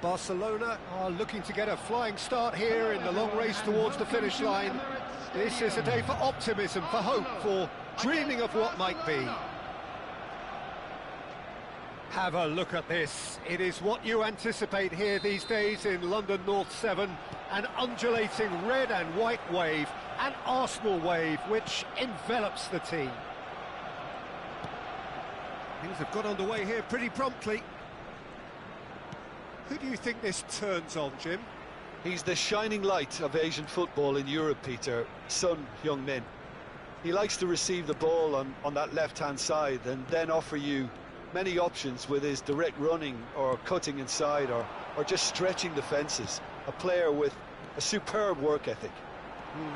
Barcelona are looking to get a flying start here in the long race towards the finish line. This is a day for optimism, for hope, for dreaming of what might be. Have a look at this. It is what you anticipate here these days in London North 7. An undulating red and white wave, an Arsenal wave which envelops the team. Things have got underway here pretty promptly. Who do you think this turns on, Jim? He's the shining light of Asian football in Europe, Peter. Son Heung-min. He likes to receive the ball on that left-hand side and then offer you many options with his direct running or cutting inside or just stretching the fences. A player with a superb work ethic.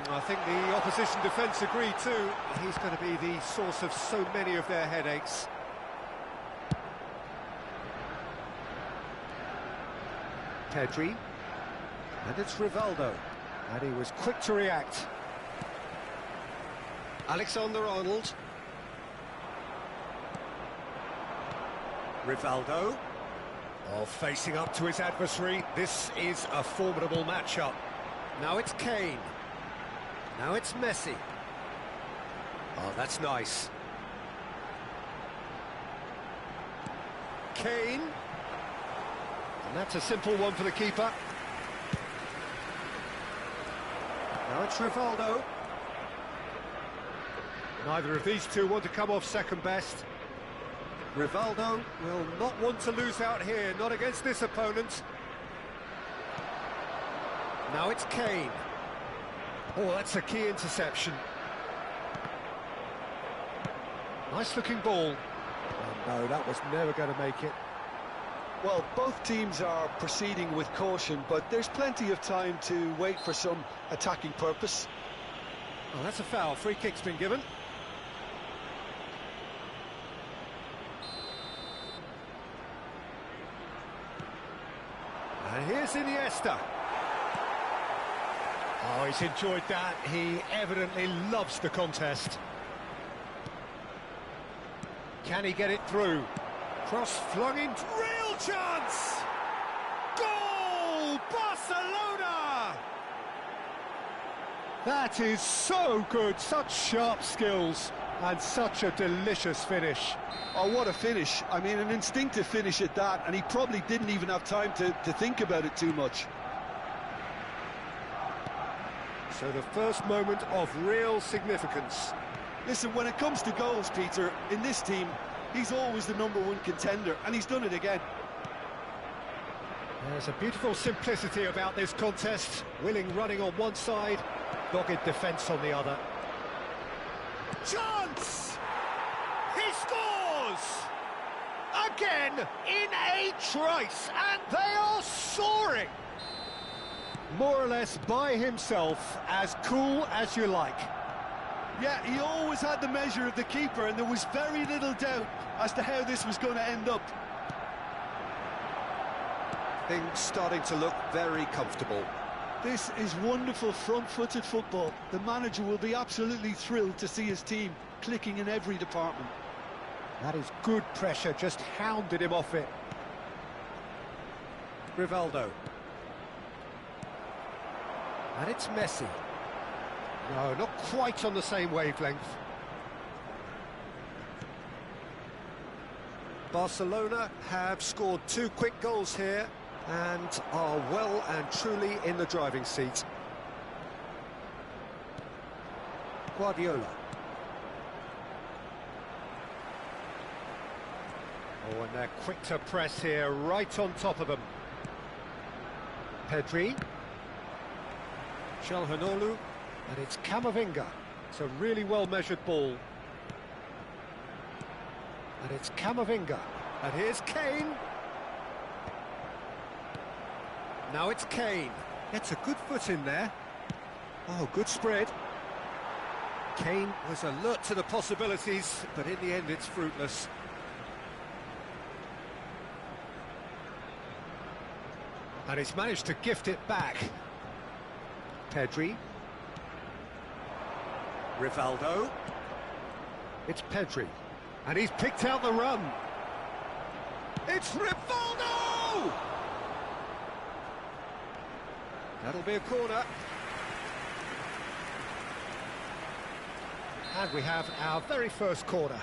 I think the opposition defence agree too. He's going to be the source of so many of their headaches. Pedri, and it's Rivaldo, and he was quick to react. Alexander-Arnold. Rivaldo, facing up to his adversary. This is a formidable matchup. Now it's Kane. Now it's Messi. Oh, that's nice. Kane. And that's a simple one for the keeper. Now it's Rivaldo. Neither of these two want to come off second best. Rivaldo will not want to lose out here, not against this opponent. Now it's Kane. Oh, that's a key interception. Nice looking ball. Oh, no, that was never going to make it. Well, both teams are proceeding with caution, but there's plenty of time to wait for some attacking purpose. Oh, that's a foul. Free kick's been given. And here's Iniesta. Oh, he's enjoyed that. He evidently loves the contest. Can he get it through? Cross flung in. Real chance! Goal! Barcelona! That is so good. Such sharp skills and such a delicious finish. Oh, what a finish. I mean, an instinctive finish at that, and he probably didn't even have time to think about it too much. So the first moment of real significance. Listen, when it comes to goals, Peter, in this team, he's always the #1 contender, and he's done it again. There's a beautiful simplicity about this contest. Willing running on one side, dogged defence on the other. Chance! He scores! Again, in a trice, and they are soaring! More or less by himself, as cool as you like. Yeah, he always had the measure of the keeper, and there was very little doubt as to how this was going to end up. Things starting to look very comfortable. This is wonderful front-footed football. The manager will be absolutely thrilled to see his team clicking in every department. That is good pressure, just hounded him off it. Rivaldo. And it's Messi. No, not quite on the same wavelength. Barcelona have scored 2 quick goals here and are well and truly in the driving seat. Guardiola. Oh, and they're quick to press here, right on top of them. Pedri. Çalhanoğlu, and it's Camavinga. It's a really well-measured ball. And it's Camavinga. And here's Kane. Now it's Kane. Gets a good foot in there. Oh, good spread. Kane was alert to the possibilities, but in the end it's fruitless. And he's managed to gift it back. Pedri. Rivaldo. It's Pedri. And he's picked out the run. It's Rivaldo! That'll be a corner. And we have our very first corner.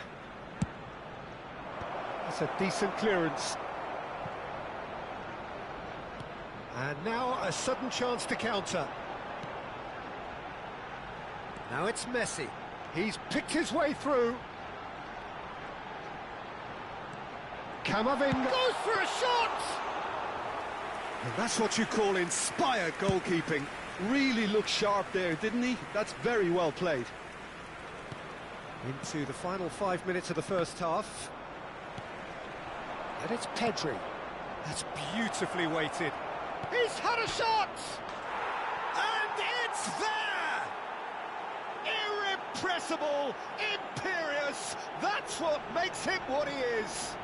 That's a decent clearance. And now a sudden chance to counter. Now it's Messi. He's picked his way through. Camavinga goes for a shot! And that's what you call inspired goalkeeping. Really looked sharp there, didn't he? That's very well played. Into the final 5 minutes of the first half. And it's Pedri. That's beautifully weighted. He's had a shot! And it's there! Irrepressible, imperious, that's what makes him what he is.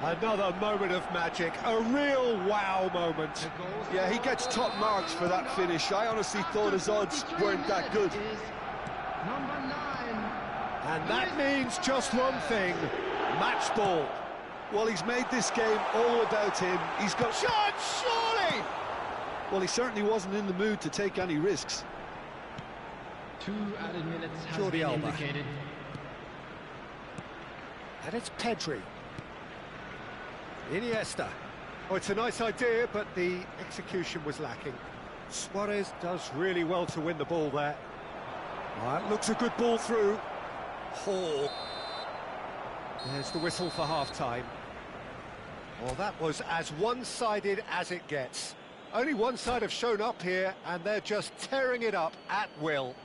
Another moment of magic, a real wow moment. Yeah, he gets top marks for that finish. I honestly thought his odds weren't that good. And that means just one thing, match ball. Well, he's made this game all about him. He's got... Shot, surely! Well, he certainly wasn't in the mood to take any risks. 2 added minutes has Jordi been Alba. indicated. And it's Pedri. Iniesta. Oh, it's a nice idea, but the execution was lacking. Suarez does really well to win the ball there. That looks a good ball through. Oh. There's the whistle for half-time. Well, that was as one-sided as it gets. Only one side have shown up here, and they're just tearing it up at will.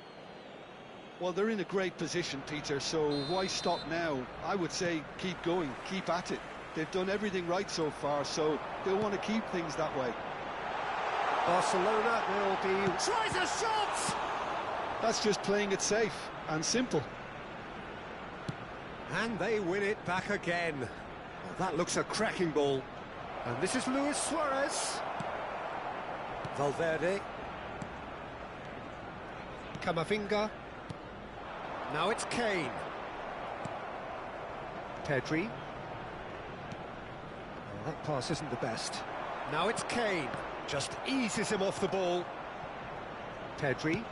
Well, they're in a great position, Peter, so why stop now? I would say keep going, keep at it. They've done everything right so far, so they'll want to keep things that way. Barcelona will be... Tries a shot! That's just playing it safe and simple. And they win it back again. Well, that looks a cracking ball. And this is Luis Suarez. Valverde. Camavinga. Now it's Kane. Pedri. Oh, that pass isn't the best. Now it's Kane. Just eases him off the ball. Pedri.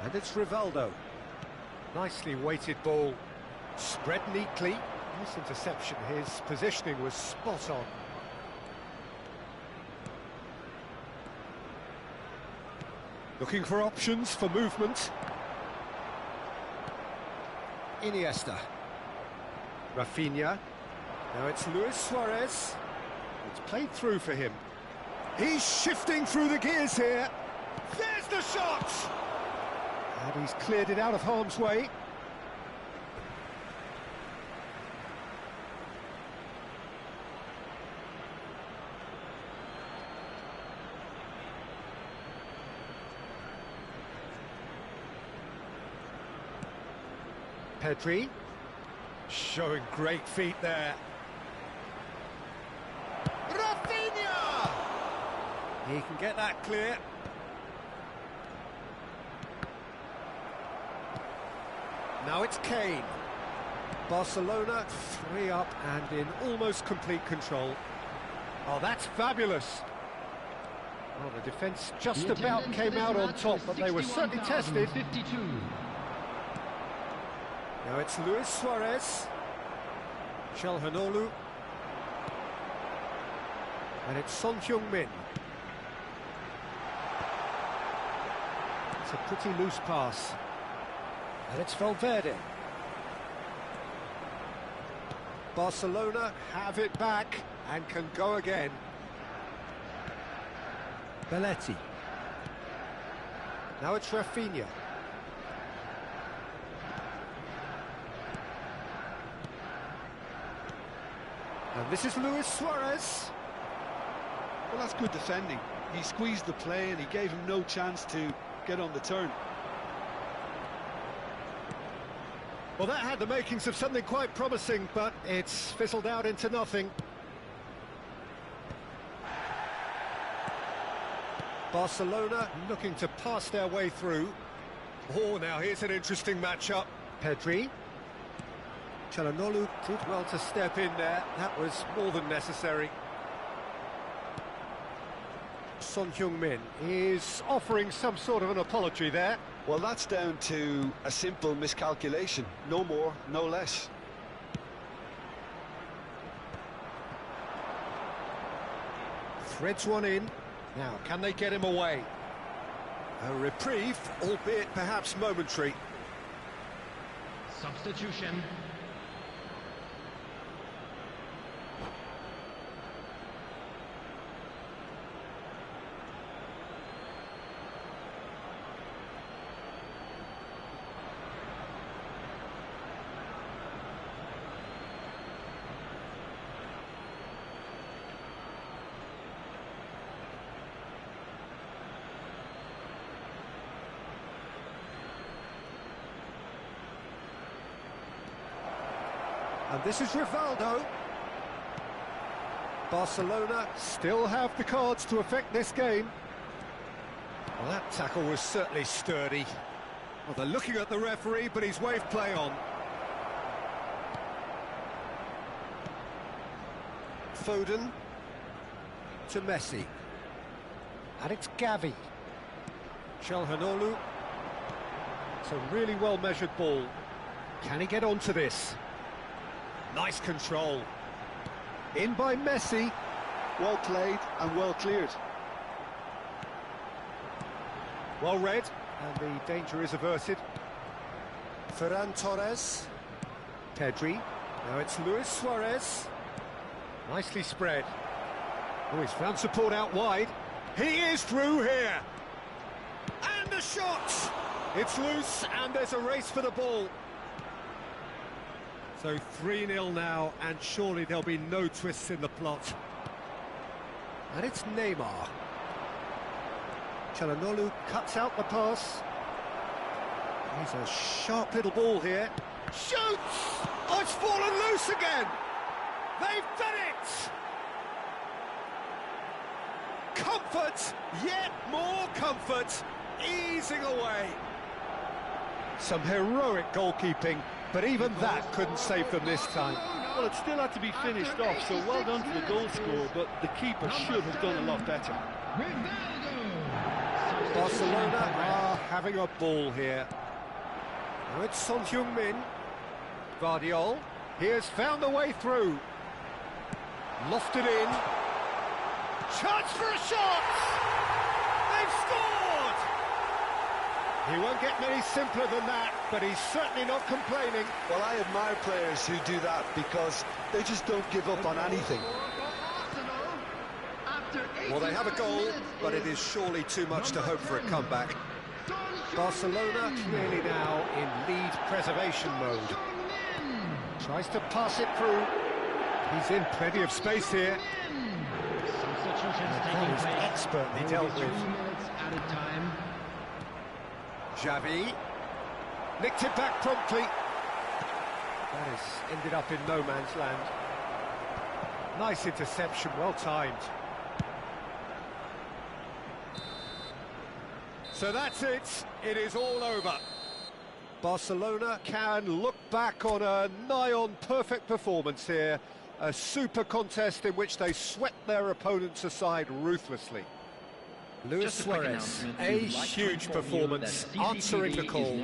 And it's Rivaldo. Nicely weighted ball. Spread neatly. Nice interception. His positioning was spot on. Looking for options for movement. Iniesta. Rafinha. Now it's Luis Suarez. It's played through for him. He's shifting through the gears here. There's the shot! And he's cleared it out of harm's way. Pedri, showing great feet there. Rafinha! He can get that clear. Now it's Kane. Barcelona 3 up and in almost complete control. Oh, that's fabulous. Well, the defence just about came out on top, but they were certainly tested. 52. Now it's Luis Suarez. Calhanoglu. And it's Son Heung-min. It's a pretty loose pass. And it's Valverde. Barcelona have it back and can go again. Belletti. Now it's Rafinha. And this is Luis Suarez. Well, that's good defending. He squeezed the play and he gave him no chance to get on the turn. Well, that had the makings of something quite promising, but it's fizzled out into nothing. Barcelona looking to pass their way through. Oh, now here's an interesting matchup. Pedri. Calhanoglu did well to step in there. That was more than necessary. Son Heung-min is offering some sort of an apology there. Well, that's down to a simple miscalculation. No more, no less. Threads one in. Now, can they get him away? A reprieve, albeit perhaps momentary. Substitution. And this is Rivaldo. Barcelona still have the cards to affect this game. Well, that tackle was certainly sturdy. Well, they're looking at the referee, but he's waved play on. Foden to Messi. And it's Gavi. Calhanoglu. It's a really well-measured ball. Can he get onto this? Nice control. In by Messi. Well played and well cleared. Well read, and the danger is averted. Ferran Torres. Pedri. Now it's Luis Suarez. Nicely spread. Oh, he's found support out wide. He is through here. And the shot! It's loose, and there's a race for the ball. So 3-0 now, and surely there'll be no twists in the plot. And it's Neymar. Calhanoglu cuts out the pass. He's a sharp little ball here. Shoots! Oh, it's fallen loose again! They've done it! Comfort! Yet more comfort! Easing away. Some heroic goalkeeping, but even that couldn't save them this time. Well, it still had to be finished off, so well done to the goal scorer, but the keeper should have done a lot better. Barcelona are having a ball here. Now it's Son Heung-min. Guardiol. He has found a way through. Lofted in. Chance for a shot! They've scored! He won't get many simpler than that, but he's certainly not complaining. Well, I admire players who do that because they just don't give up on anything. Well, they have a goal, but it is surely too much to hope for a comeback. Barcelona clearly now in lead preservation mode. Tries to pass it through. He's in plenty of space here. That is expertly dealt with. 2 minutes added time. Xavi nicked it back promptly. That has ended up in no man's land. Nice interception, well timed. So that's it. It is all over. Barcelona can look back on a nigh-on perfect performance here. A super contest in which they swept their opponents aside ruthlessly. Luis Suarez, a huge performance, answering the call.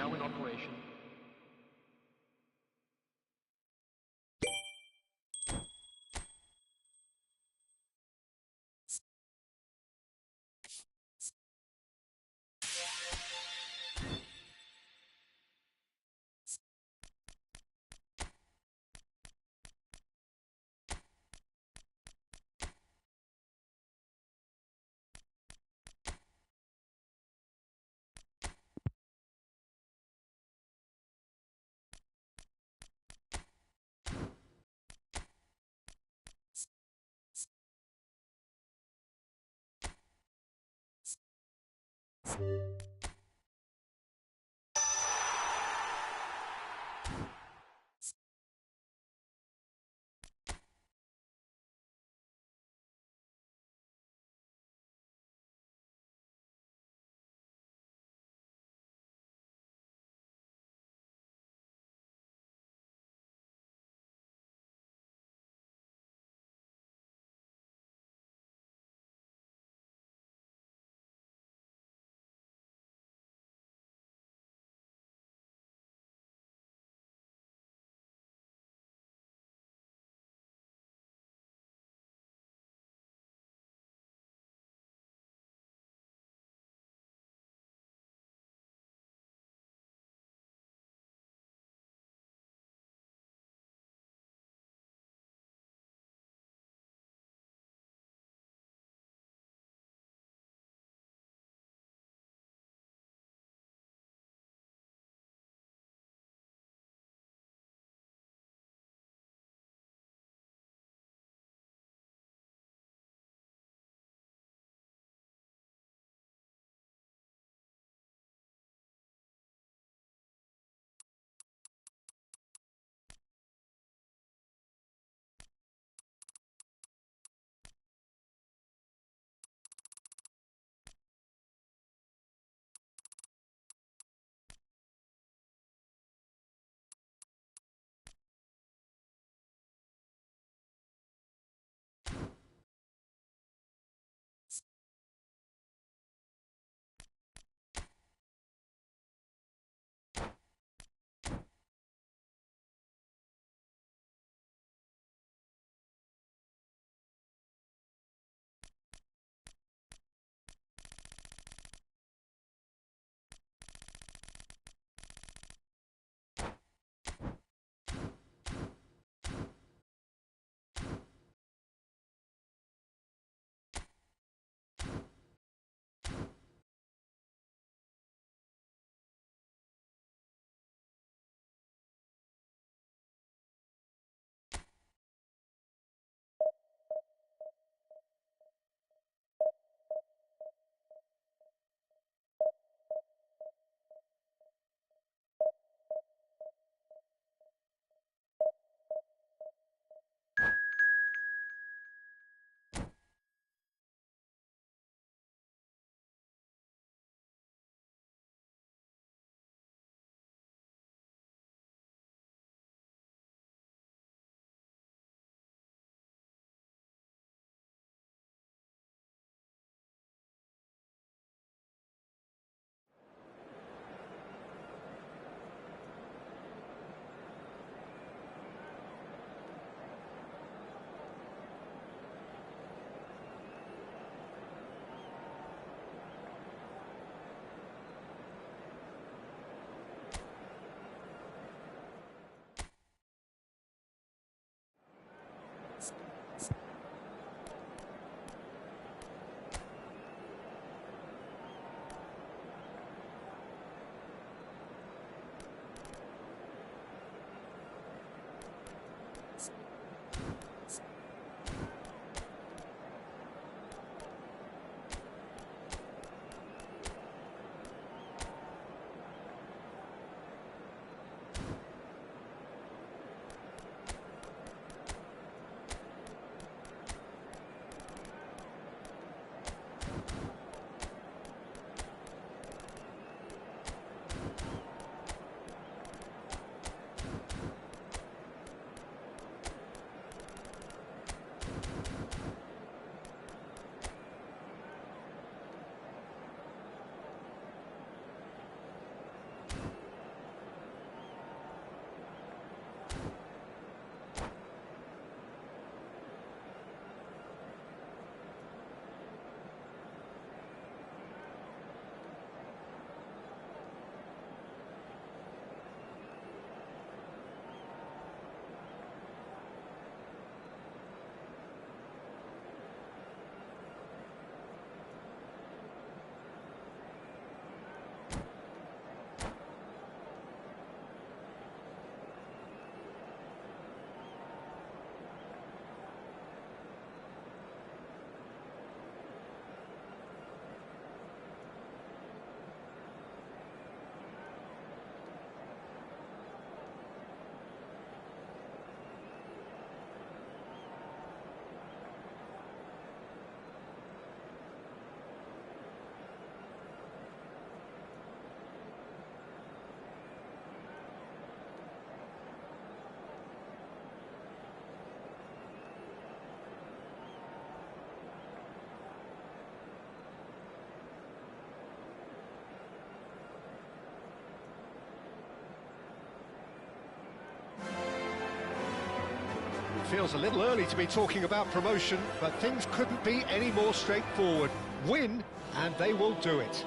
feels a little early to be talking about promotion, but things couldn't be any more straightforward. Win, and they will do it.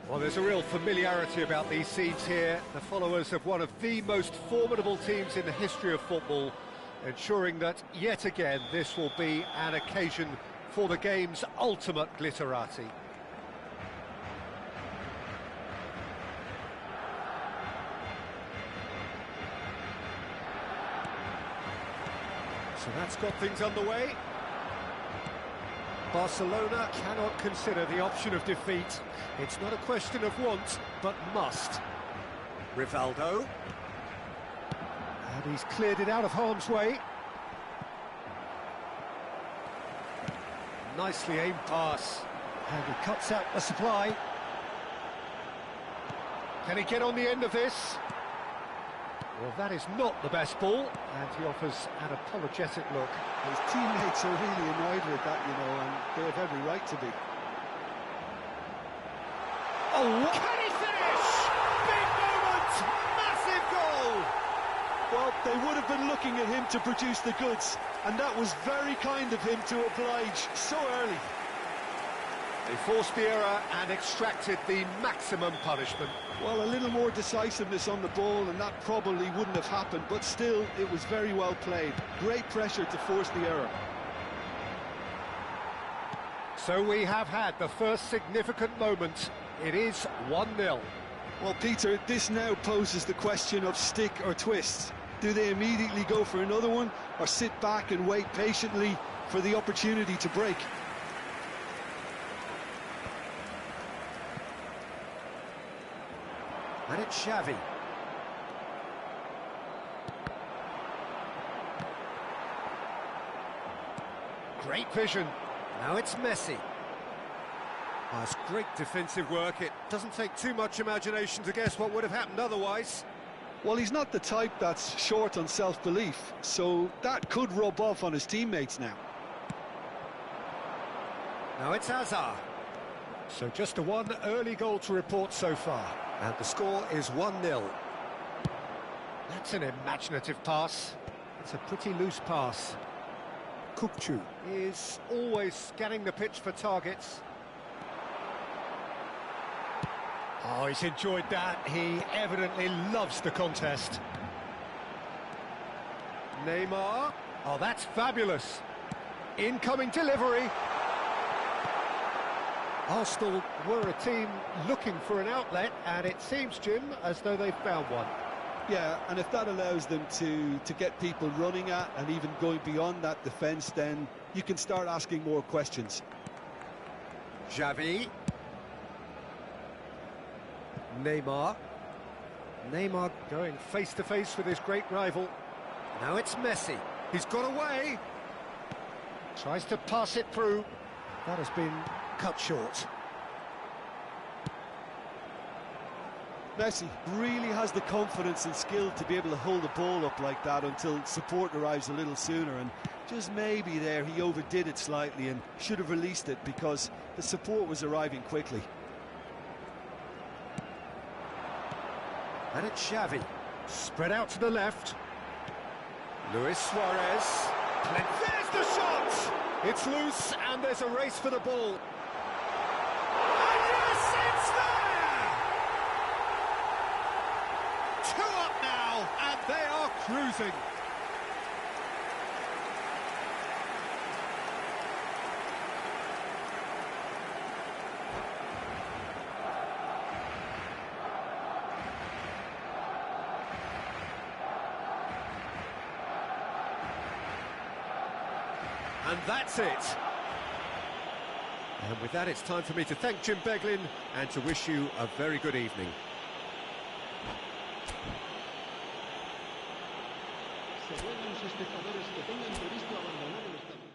Well, there's a real familiarity about these scenes here. The followers of one of the most formidable teams in the history of football, ensuring that, yet again, this will be an occasion for the game's ultimate glitterati. So that's got things underway. Barcelona cannot consider the option of defeat. It's not a question of want, but must. Rivaldo. And he's cleared it out of harm's way. Nicely aimed pass. And he cuts out the supply. Can he get on the end of this? Well, that is not the best ball, and he offers an apologetic look. His teammates are really annoyed with that, you know, and they have every right to be. Oh, can he finish? Big moment! Massive goal! Well, they would have been looking at him to produce the goods, and that was very kind of him to oblige so early. They forced the error and extracted the maximum punishment. Well, a little more decisiveness on the ball and that probably wouldn't have happened, but still, it was very well played. Great pressure to force the error. So we have had the first significant moment. It is 1-0. Well, Peter, this now poses the question of stick or twist. Do they immediately go for another one, or sit back and wait patiently for the opportunity to break? And it's Xavi. Great vision. Now it's Messi. That's great defensive work. It doesn't take too much imagination to guess what would have happened otherwise. Well, he's not the type that's short on self-belief, so that could rub off on his teammates now. Now it's Hazard. So just a one early goal to report so far. And the score is 1-0. That's an imaginative pass. It's a pretty loose pass. Kukçu is always scanning the pitch for targets. Oh, he's enjoyed that. He evidently loves the contest. Neymar. Oh, that's fabulous. Incoming delivery. Arsenal were a team looking for an outlet, and it seems, Jim, as though they've found one. Yeah, and if that allows them to get people running at and even going beyond that defence, then you can start asking more questions. Xavi. Neymar. Neymar going face-to-face with his great rival. Now it's Messi. He's got away. Tries to pass it through. That has been cut short. Messi really has the confidence and skill to be able to hold the ball up like that until support arrives a little sooner, and just maybe there he overdid it slightly and should have released it because the support was arriving quickly. And it's Xavi. Spread out to the left. Luis Suarez. There's the shot! It's loose and there's a race for the ball. And yes, it's there! 2 up now, and they are cruising. And that's it. And with that, it's time for me to thank Jim Beglin and to wish you a very good evening. Se ruegan los espectadores que tengan previsto abandonar el estadio.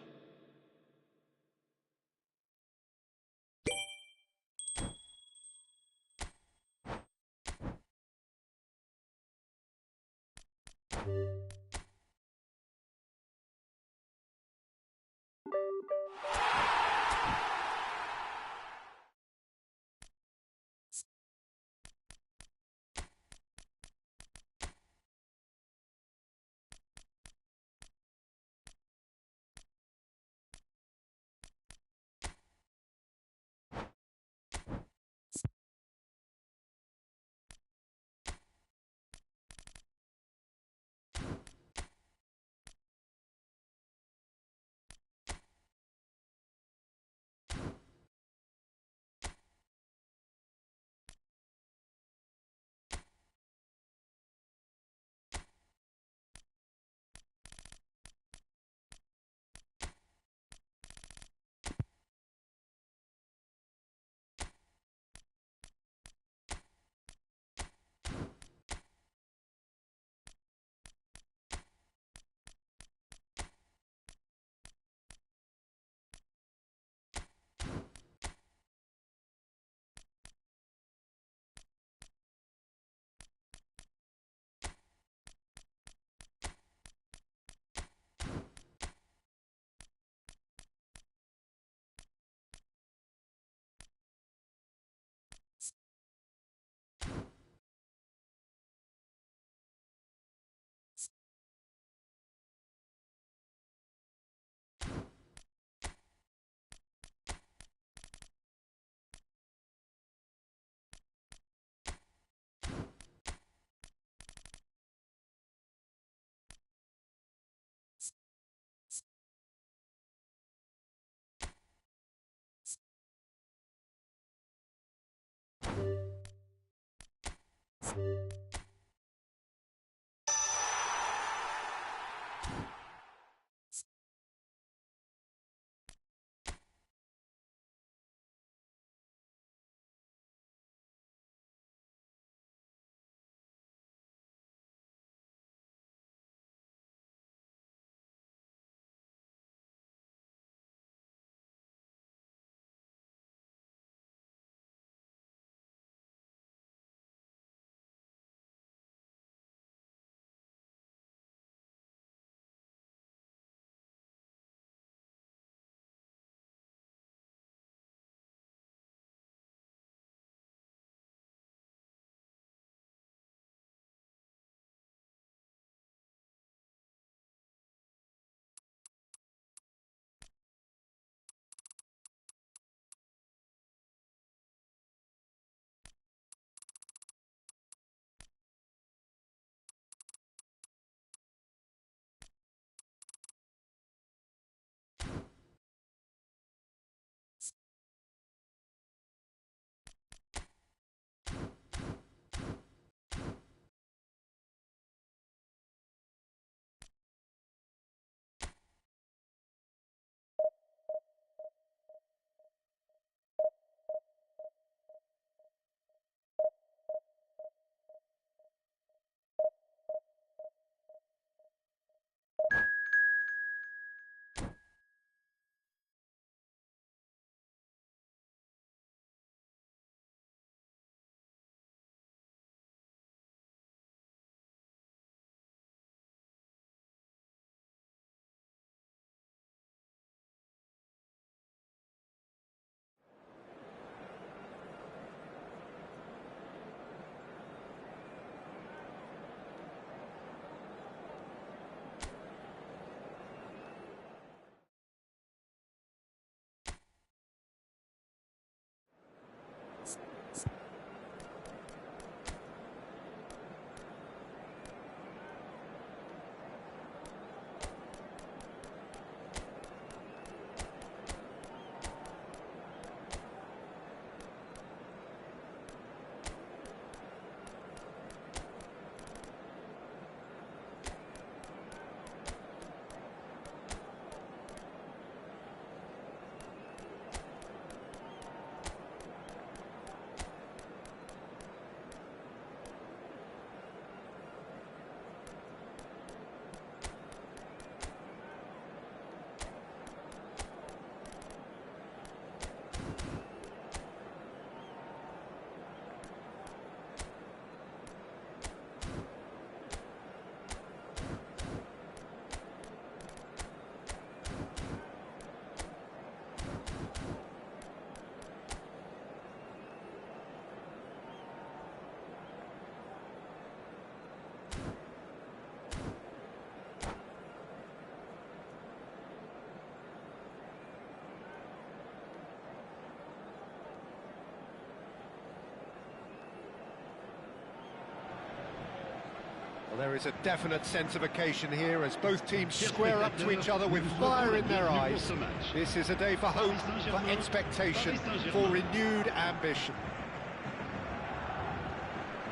Well, there is a definite sense of occasion here as both teams square up to each other with fire in their eyes. This is a day for hope, for expectation, for renewed ambition.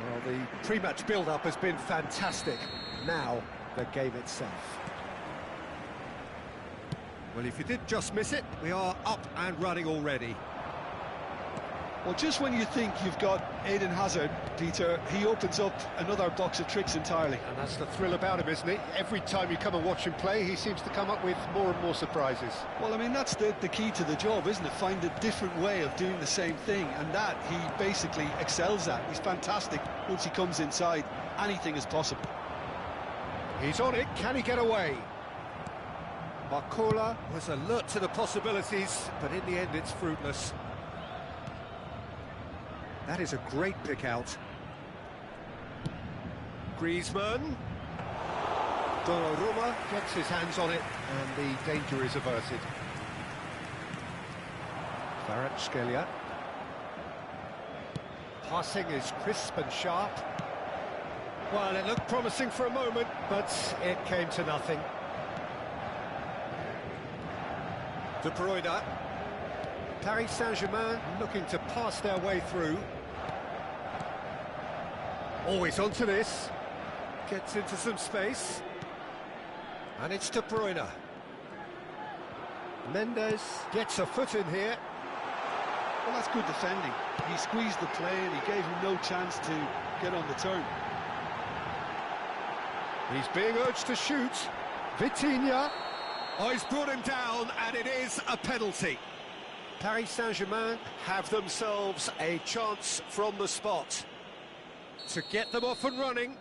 Well, the pre-match build-up has been fantastic. Now, the game itself. Well, if you did just miss it, we are up and running already. Well, just when you think you've got Eden Hazard, Peter, he opens up another box of tricks entirely. And that's the thrill about him, isn't it? Every time you come and watch him play, he seems to come up with more and more surprises. Well, I mean, that's the key to the job, isn't it? Find a different way of doing the same thing, and that he basically excels at. He's fantastic. Once he comes inside, anything is possible. He's on it. Can he get away? Barcola was alert to the possibilities, but in the end, it's fruitless. That is a great pick out. Griezmann. Donnarumma gets his hands on it, and the danger is averted. Kvaratskhelia. Passing is crisp and sharp. Well, it looked promising for a moment, but it came to nothing. De Bruyne. Paris Saint-Germain looking to pass their way through. Always onto this. Gets into some space. And it's De Bruyne. Mendes gets a foot in here. Well, that's good defending. He squeezed the play and he gave him no chance to get on the turn. He's being urged to shoot. Vitinha. Oh, he's brought him down, and it is a penalty. Paris Saint-Germain have themselves a chance from the spot to get them off and running.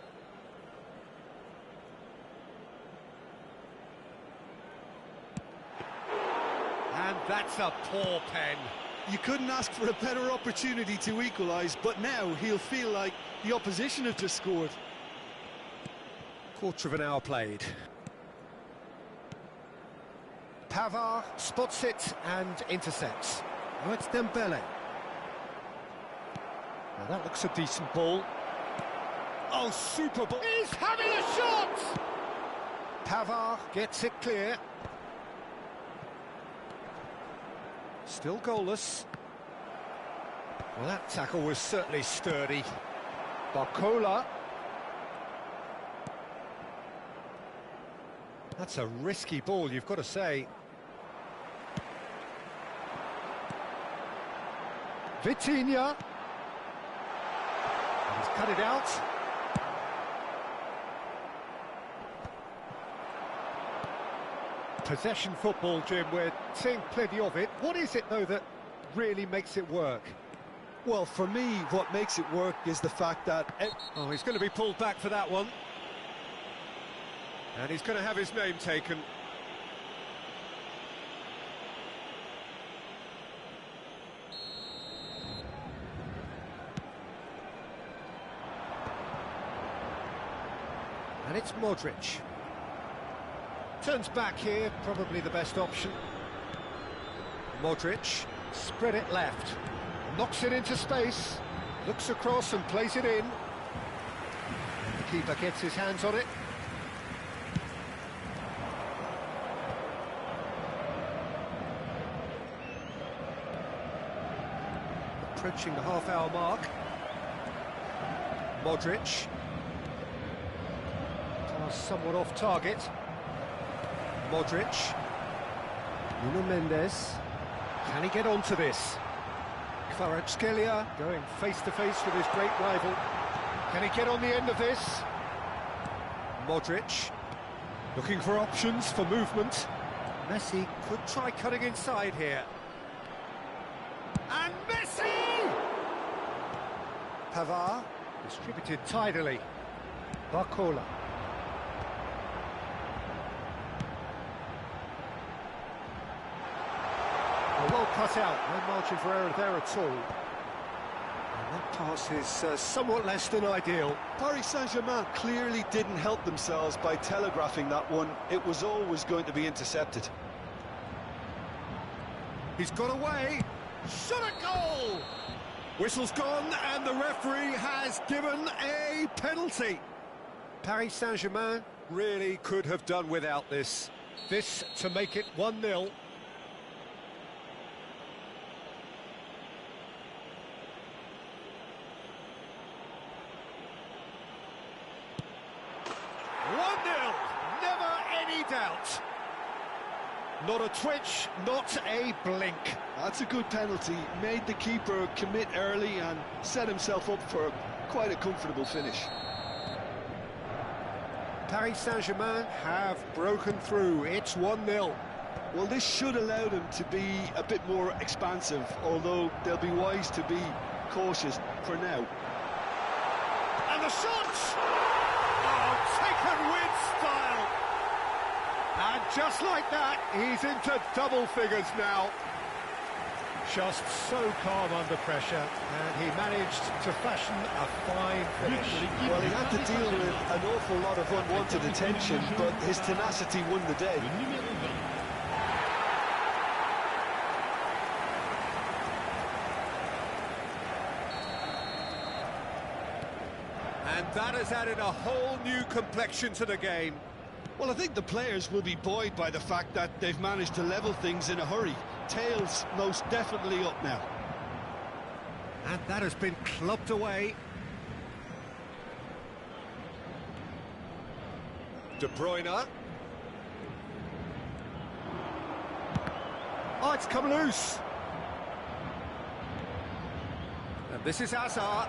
And that's a poor pen. You couldn't ask for a better opportunity to equalise, but now he'll feel like the opposition have just scored. Quarter of an hour played. Pavard spots it and intercepts. Oh, it's Dembele. Now that looks a decent ball. Oh, super ball. He's having a shot! Pavard gets it clear. Still goalless. Well, that tackle was certainly sturdy. Barcola. That's a risky ball, you've got to say. Vitinha. And he's cut it out. Possession football, Jim, we're seeing plenty of it. What is it, though, that really makes it work? Well, for me, what makes it work is the fact that... Oh, he's going to be pulled back for that one. And he's going to have his name taken. And it's Modric. Turns back here, probably the best option. Modric, spread it left. Knocks it into space. Looks across and plays it in. And the keeper gets his hands on it. Approaching the half-hour mark. Modric. Pass somewhat off target. Modric. Nuno Mendes. Can he get onto this? Kvaratskhelia going face-to-face with his great rival. Can he get on the end of this? Modric. Looking for options for movement. Messi could try cutting inside here. And Messi! Pavard, distributed tidily. Barcola. Well cut out, no margin for error there at all. And that pass is somewhat less than ideal. Paris Saint-Germain clearly didn't help themselves by telegraphing that one. It was always going to be intercepted. He's got away. Shot a goal! Whistle's gone and the referee has given a penalty. Paris Saint-Germain really could have done without this. This to make it 1-0. 1-0. Never any doubt. Not a twitch, not a blink. That's a good penalty. Made the keeper commit early and set himself up for quite a comfortable finish. Paris Saint-Germain have broken through. It's 1-0. Well, this should allow them to be a bit more expansive, although they'll be wise to be cautious for now. And the shot! Oh, taken with style. And just like that, he's into double figures now. Just so calm under pressure, and he managed to fashion a fine finish. Well, he had to deal with an awful lot of unwanted attention, but his tenacity won the day. And that has added a whole new complexion to the game. Well, I think the players will be buoyed by the fact that they've managed to level things in a hurry. Tails most definitely up now. And that has been clubbed away. De Bruyne. Oh, it's come loose. And this is Hazard.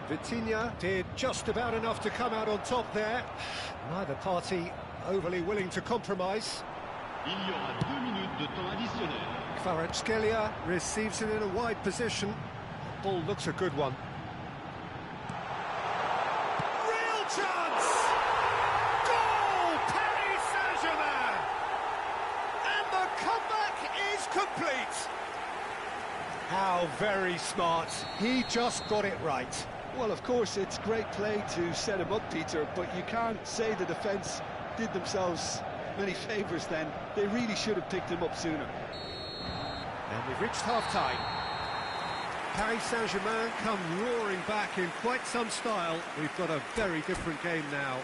Vitinha did just about enough to come out on top there. Neither party overly willing to compromise. Il y aura 2 minutes de temps additionnel. Kvaratskhelia receives it in a wide position. Ball looks a good one. Real chance! Goal! Paris Saint-Germain! And the comeback is complete. How very smart. He just got it right. Well, of course, it's great play to set him up, Peter, but you can't say the defence did themselves many favours then. They really should have picked him up sooner. And we've reached half-time. Paris Saint-Germain come roaring back in quite some style. We've got a very different game now.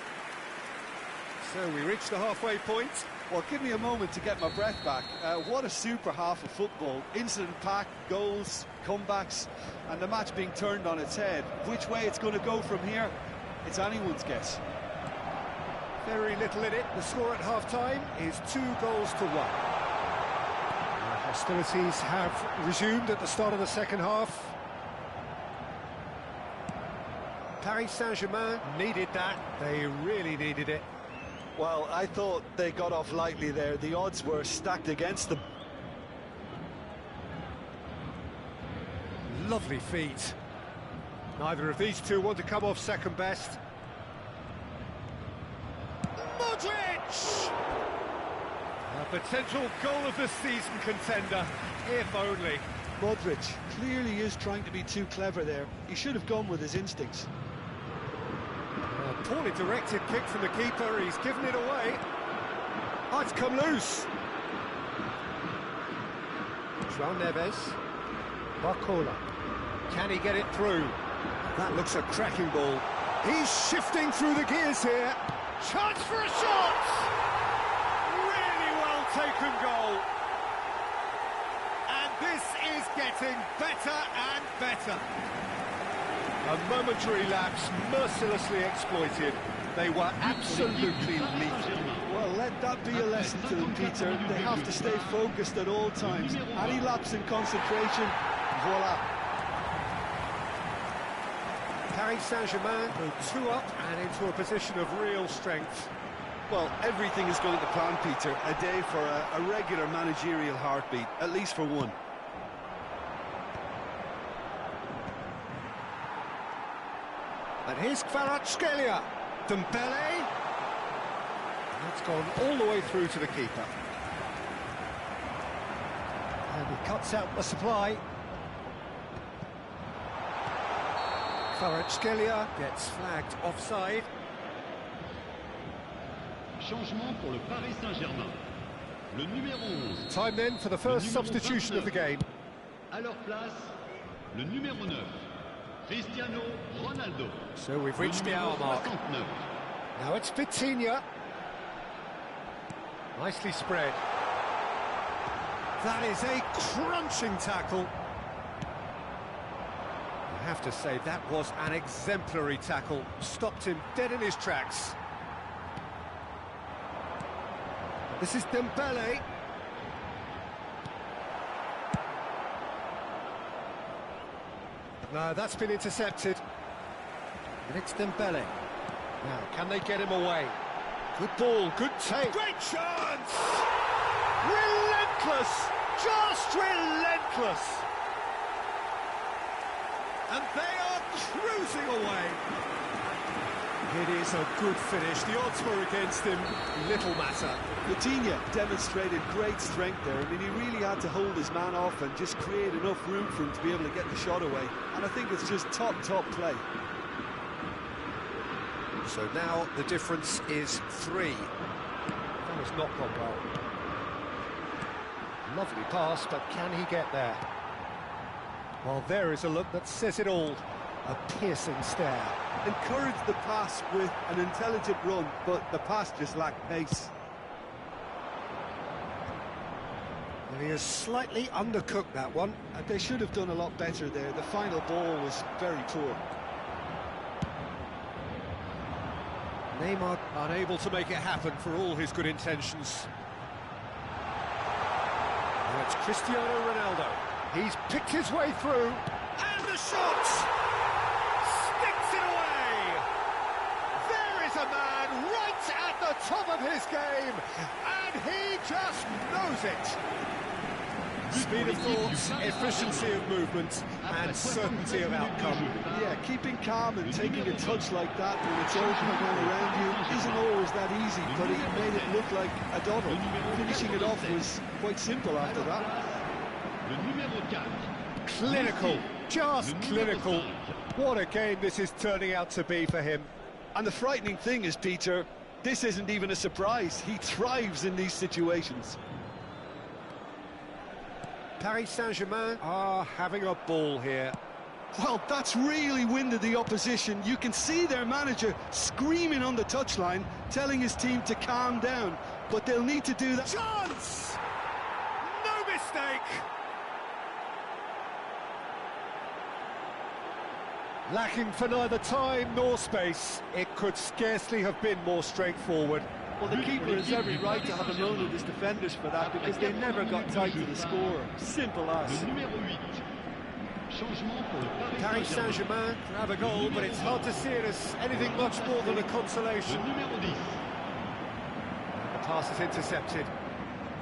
So we reach the halfway point. Well, give me a moment to get my breath back. What a super half of football. Incident-packed, goals, comebacks, and the match being turned on its head. Which way it's going to go from here, it's anyone's guess. Very little in it. The score at half-time is 2-1. Hostilities have resumed at the start of the second half. Paris Saint-Germain needed that. They really needed it. Well, I thought they got off lightly there. The odds were stacked against them. Lovely feet. Neither of these two want to come off second best. Modric! A potential goal of the season contender, if only. Modric clearly is trying to be too clever there. He should have gone with his instincts. A poorly directed kick from the keeper, he's given it away. Oh, it's come loose. João Neves. Barcola. Can he get it through? That looks a cracking ball. He's shifting through the gears here. Chance for a shot! Really well taken goal. And this is getting better and better. A momentary lapse, mercilessly exploited. They were absolutely lethal. Well, let that be a lesson to them, Peter. They have to stay focused at all times. Any lapse in concentration, voila. Paris Saint-Germain go 2 up and into a position of real strength. Well, everything is going to plan, Peter. A day for a regular managerial heartbeat, at least for one. And here's Kvaratskhelia. Dembele. That's gone all the way through to the keeper. And he cuts out the supply. Kvaratskhelia gets flagged offside. Changement pour le Paris Saint-Germain. Le numéro 11. Time then for the first substitution of the game. À leur place, le numéro 9. Cristiano Ronaldo. So we've reached the hour mark. 69. Now it's Vitinha. Nicely spread. That is a crunching tackle. I have to say, that was an exemplary tackle. Stopped him dead in his tracks. This is Dembele. No, that's been intercepted. And it's Dembele. Now, can they get him away? Good ball, good take. Great chance! Relentless! Just relentless! And they are cruising away. It is a good finish. The odds were against him. Little matter. Vitinha demonstrated great strength there. I mean, he really had to hold his man off and just create enough room for him to be able to get the shot away. And I think it's just top play. So now the difference is 3. That has not gone well. Lovely pass, but can he get there? Well, there is a look that says it all. A piercing stare. Encouraged the pass with an intelligent run, but the pass just lacked pace. Well, he has slightly undercooked that one. They should have done a lot better there. The final ball was very poor. Neymar unable to make it happen for all his good intentions. Now it's Cristiano Ronaldo. He's picked his way through, and the shot sticks it away. There is a man right at the top of his game, and he just knows it. Speed of thought, efficiency of movement, and certainty of outcome. Yeah, keeping calm and taking a touch like that when it's open and all around you isn't always that easy, but he made it look like a doddle. Finishing it off was quite simple after that. Clinical, just clinical. What a game this is turning out to be for him. And the frightening thing is, Peter, this isn't even a surprise. He thrives in these situations. Paris Saint-Germain are having a ball here. Well, that's really winded the opposition. You can see their manager screaming on the touchline, telling his team to calm down. But they'll need to do that. Chance! No mistake! Lacking for neither time nor space, it could scarcely have been more straightforward. Well, the keeper has every right to have a load of his defenders for that, because they never got tight to the score. Simple as. Paris Saint-Germain have a goal, but it's hard to see it as anything much more than a consolation. The pass is intercepted.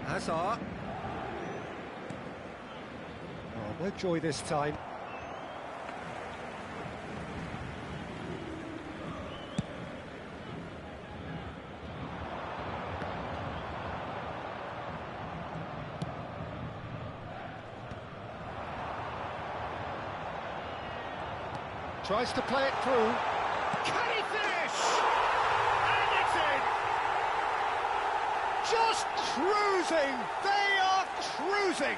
Hazard. Oh, no joy this time. Tries to play it through. Can he finish? And it's in! Just cruising! They are cruising!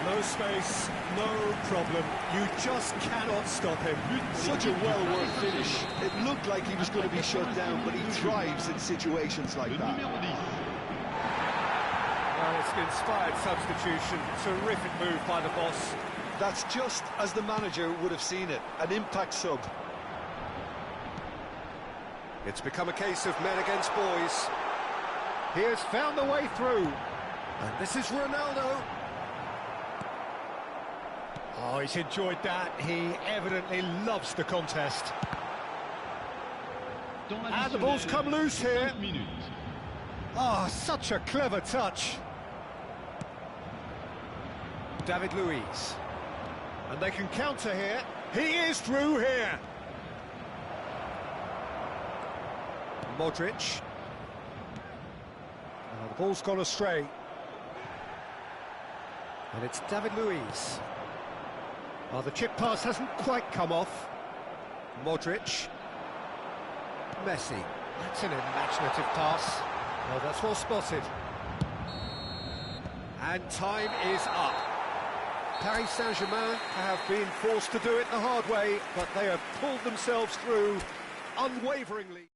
No space, no problem. You just cannot stop him. Such a well-worked finish. It looked like he was going to be shut down, but he thrives in situations like that. Well, it's an inspired substitution. Terrific move by the boss. That's just as the manager would have seen it, an impact sub. It's become a case of men against boys. He has found the way through. And this is Ronaldo. Oh, he's enjoyed that. He evidently loves the contest. And the ball's come loose here. Oh, such a clever touch. David Luiz. And they can counter here. He is through here. Modric. Oh, the ball's gone astray. And it's David Luiz. Oh, the chip pass hasn't quite come off. Modric. Messi. That's an imaginative pass. Oh, that's well spotted. And time is up. Paris Saint-Germain have been forced to do it the hard way, but they have pulled themselves through unwaveringly.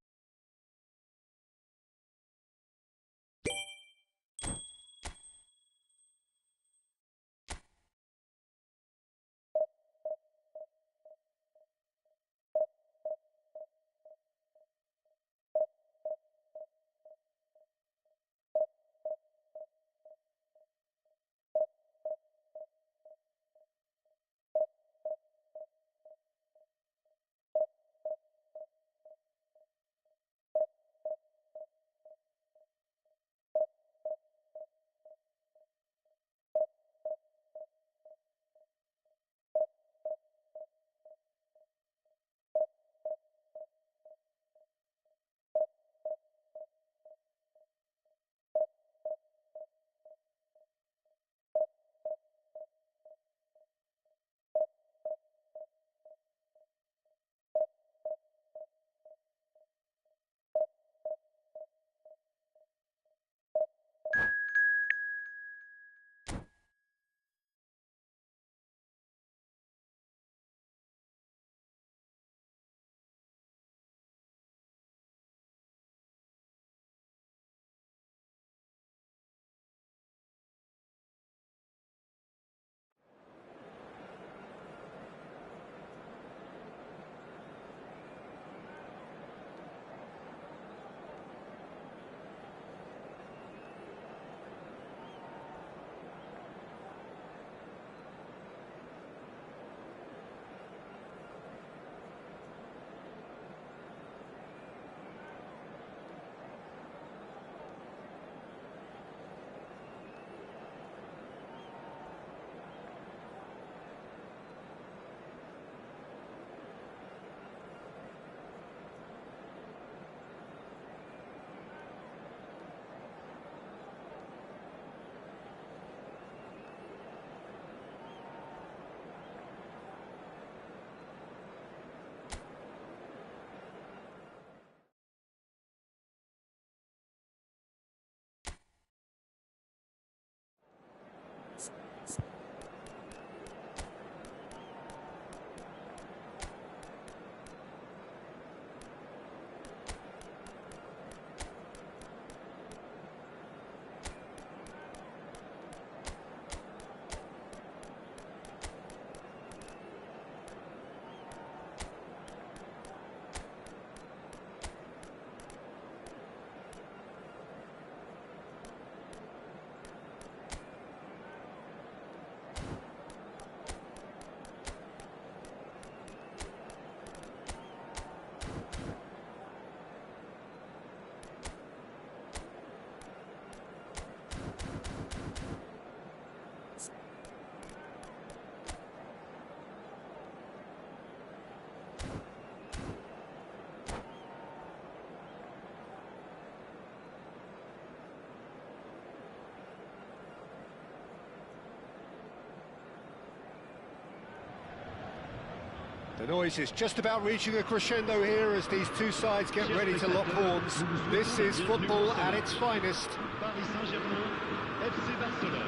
The noise is just about reaching a crescendo here as these two sides get ready to lock horns. This is football at its finest.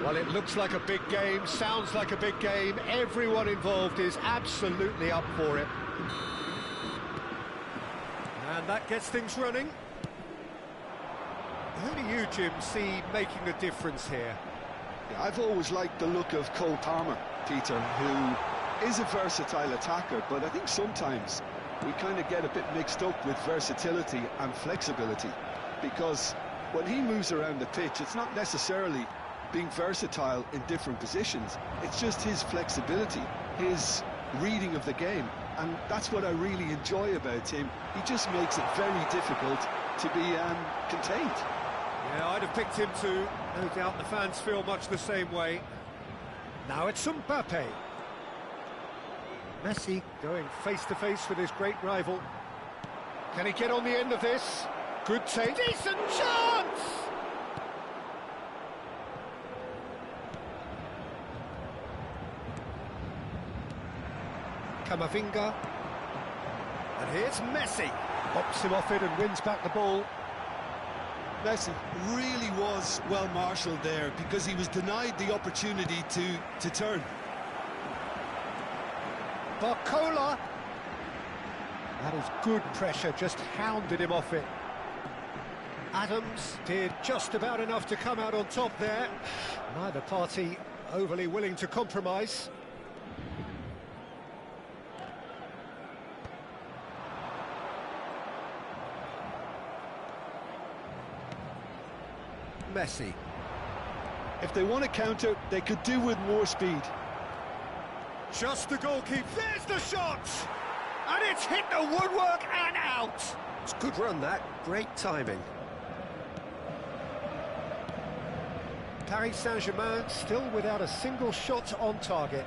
Well, it looks like a big game, sounds like a big game. Everyone involved is absolutely up for it. And that gets things running. Who do you, Jim, see making a difference here? Yeah, I've always liked the look of Cole Palmer, Peter, who is a versatile attacker, but I think sometimes we kind of get a bit mixed up with versatility and flexibility, because when he moves around the pitch, it's not necessarily being versatile in different positions, it's just his flexibility, his reading of the game, and that's what I really enjoy about him. He just makes it very difficult to be contained. Yeah, I'd have picked him too. No doubt the fans feel much the same way. Now it's Mbappe. Messi going face-to-face with his great rival. Can he get on the end of this? Good take. Decent chance! Camavinga. And here's Messi. Pops him off it and wins back the ball. Messi really was well marshalled there, because he was denied the opportunity to turn. Barcola. That is good pressure, just hounded him off it. Adams did just about enough to come out on top there. Neither party overly willing to compromise. Messi. If they want to counter, they could do with more speed. Just the goalkeeper. There's the shot! And it's hit the woodwork and out! It's a good run, that. Great timing. Paris Saint-Germain still without a single shot on target.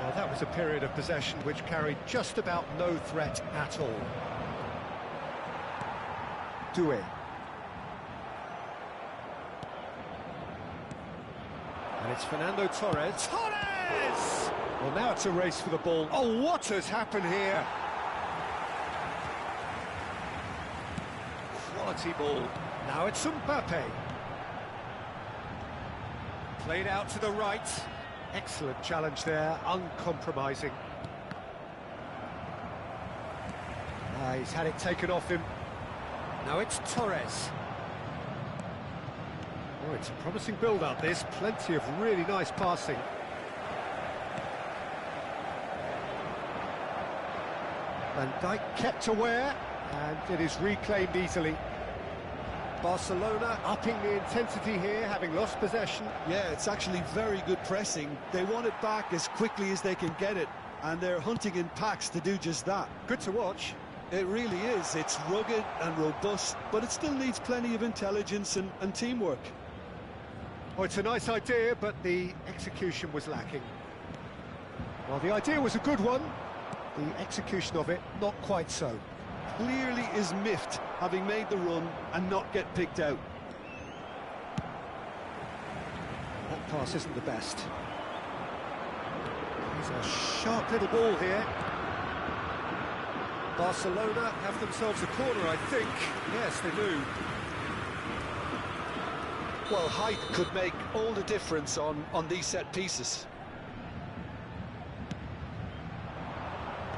Well, that was a period of possession which carried just about no threat at all. Doué. And it's Fernando Torres. Torres! Well, now it's a race for the ball. Oh, what has happened here? Quality ball. Now it's Mbappe. Played out to the right. Excellent challenge there, uncompromising. He's had it taken off him. Now it's Torres. Oh, it's a promising build-up, this. Plenty of really nice passing. Van Dijk kept aware, and it is reclaimed easily. Barcelona upping the intensity here, having lost possession. Yeah, it's actually very good pressing. They want it back as quickly as they can get it, and they're hunting in packs to do just that. Good to watch. It really is. It's rugged and robust, but it still needs plenty of intelligence and teamwork. Oh, it's a nice idea, but the execution was lacking. Well, the idea was a good one. The execution of it, not quite so. Clearly is miffed, having made the run and not get picked out. That pass isn't the best. He's a sharp little ball here. Barcelona have themselves a corner, I think. Yes, they do. Well, height could make all the difference on these set pieces.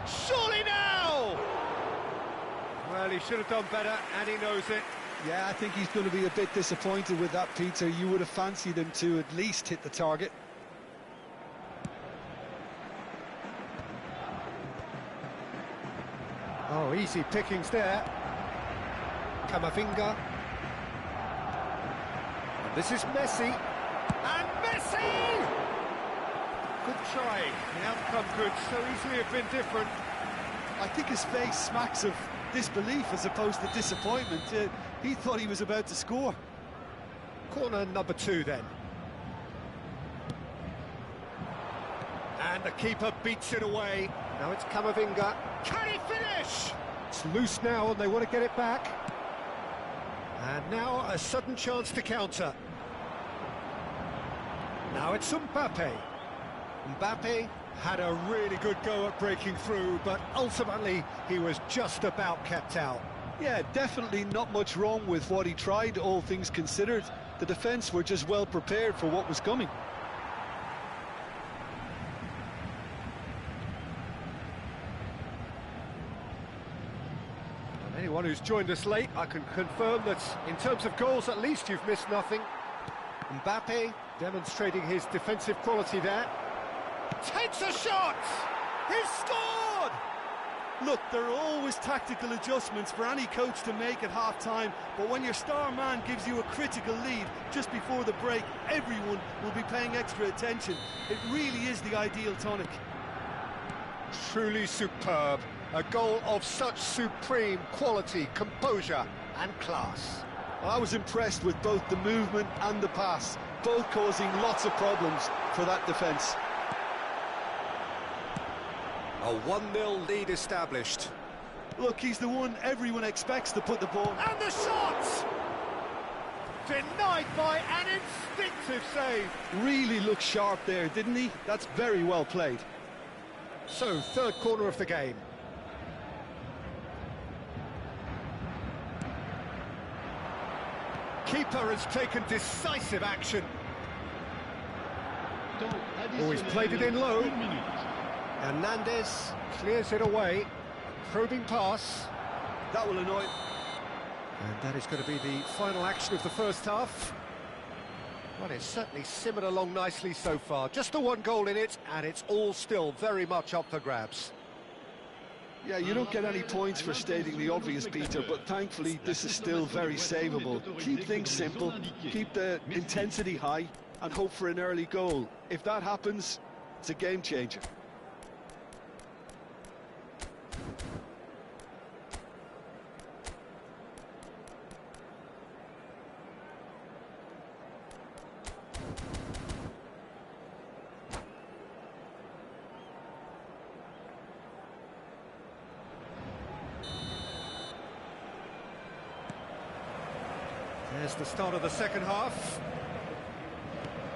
Surely now! Well, he should have done better, and he knows it. Yeah, I think he's going to be a bit disappointed with that, Peter. You would have fancied him to at least hit the target. Oh, easy pickings there. Camavinga. And this is Messi. And Messi! Good try. The outcome could so easily have been different. I think his face smacks of disbelief as opposed to disappointment. He thought he was about to score. Corner number 2 then. And the keeper beats it away. Now it's Camavinga. Can he finish? It's loose now and they want to get it back. And now a sudden chance to counter. Now it's Mbappe. Mbappe had a really good go at breaking through, but ultimately he was just about kept out. Yeah, definitely not much wrong with what he tried, all things considered. The defence were just well prepared for what was coming. And anyone who's joined us late, I can confirm that in terms of goals, at least you've missed nothing. Mbappe demonstrating his defensive quality there. Takes a shot! He's scored! Look, there are always tactical adjustments for any coach to make at half-time, but when your star man gives you a critical lead just before the break, everyone will be paying extra attention. It really is the ideal tonic. Truly superb. A goal of such supreme quality, composure and class. Well, I was impressed with both the movement and the pass, both causing lots of problems for that defence. A 1-0 lead established. Look, he's the one everyone expects to put the ball. And the shot! Denied by an instinctive save. Really looked sharp there, didn't he? That's very well played. So, third corner of the game. Keeper has taken decisive action. Oh, he's played it in low. Hernandez clears it away. Probing pass. That will annoy. And that is going to be the final action of the first half. Well, it's certainly simmered along nicely so far. Just the one goal in it, and it's all still very much up for grabs. Yeah, you don't get any points for stating the obvious, Peter, but thankfully this is still very savable. Keep things simple, keep the intensity high, and hope for an early goal. If that happens, it's a game changer. There's the start of the second half.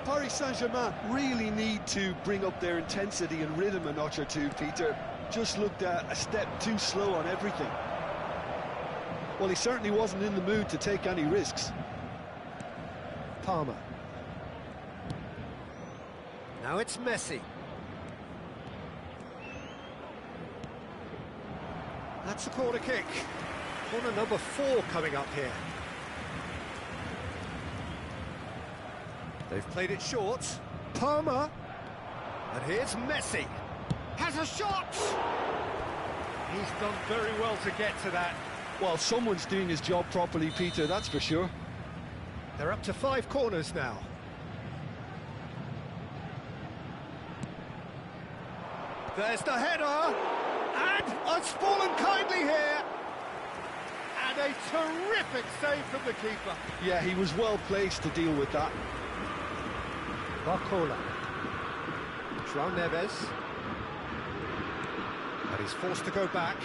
Paris Saint-Germain really need to bring up their intensity and rhythm a notch or two, Peter. Just looked a step too slow on everything. Well, he certainly wasn't in the mood to take any risks. Palmer. Now it's Messi. That's a corner kick. Corner number 4 coming up here. They've played it short. Palmer. And here's Messi. Has a shot! He's done very well to get to that. Well, someone's doing his job properly, Peter, that's for sure. They're up to 5 corners now. There's the header. And it's fallen kindly here. And a terrific save from the keeper. Yeah, he was well placed to deal with that. Barcola. João Neves. And he's forced to go back.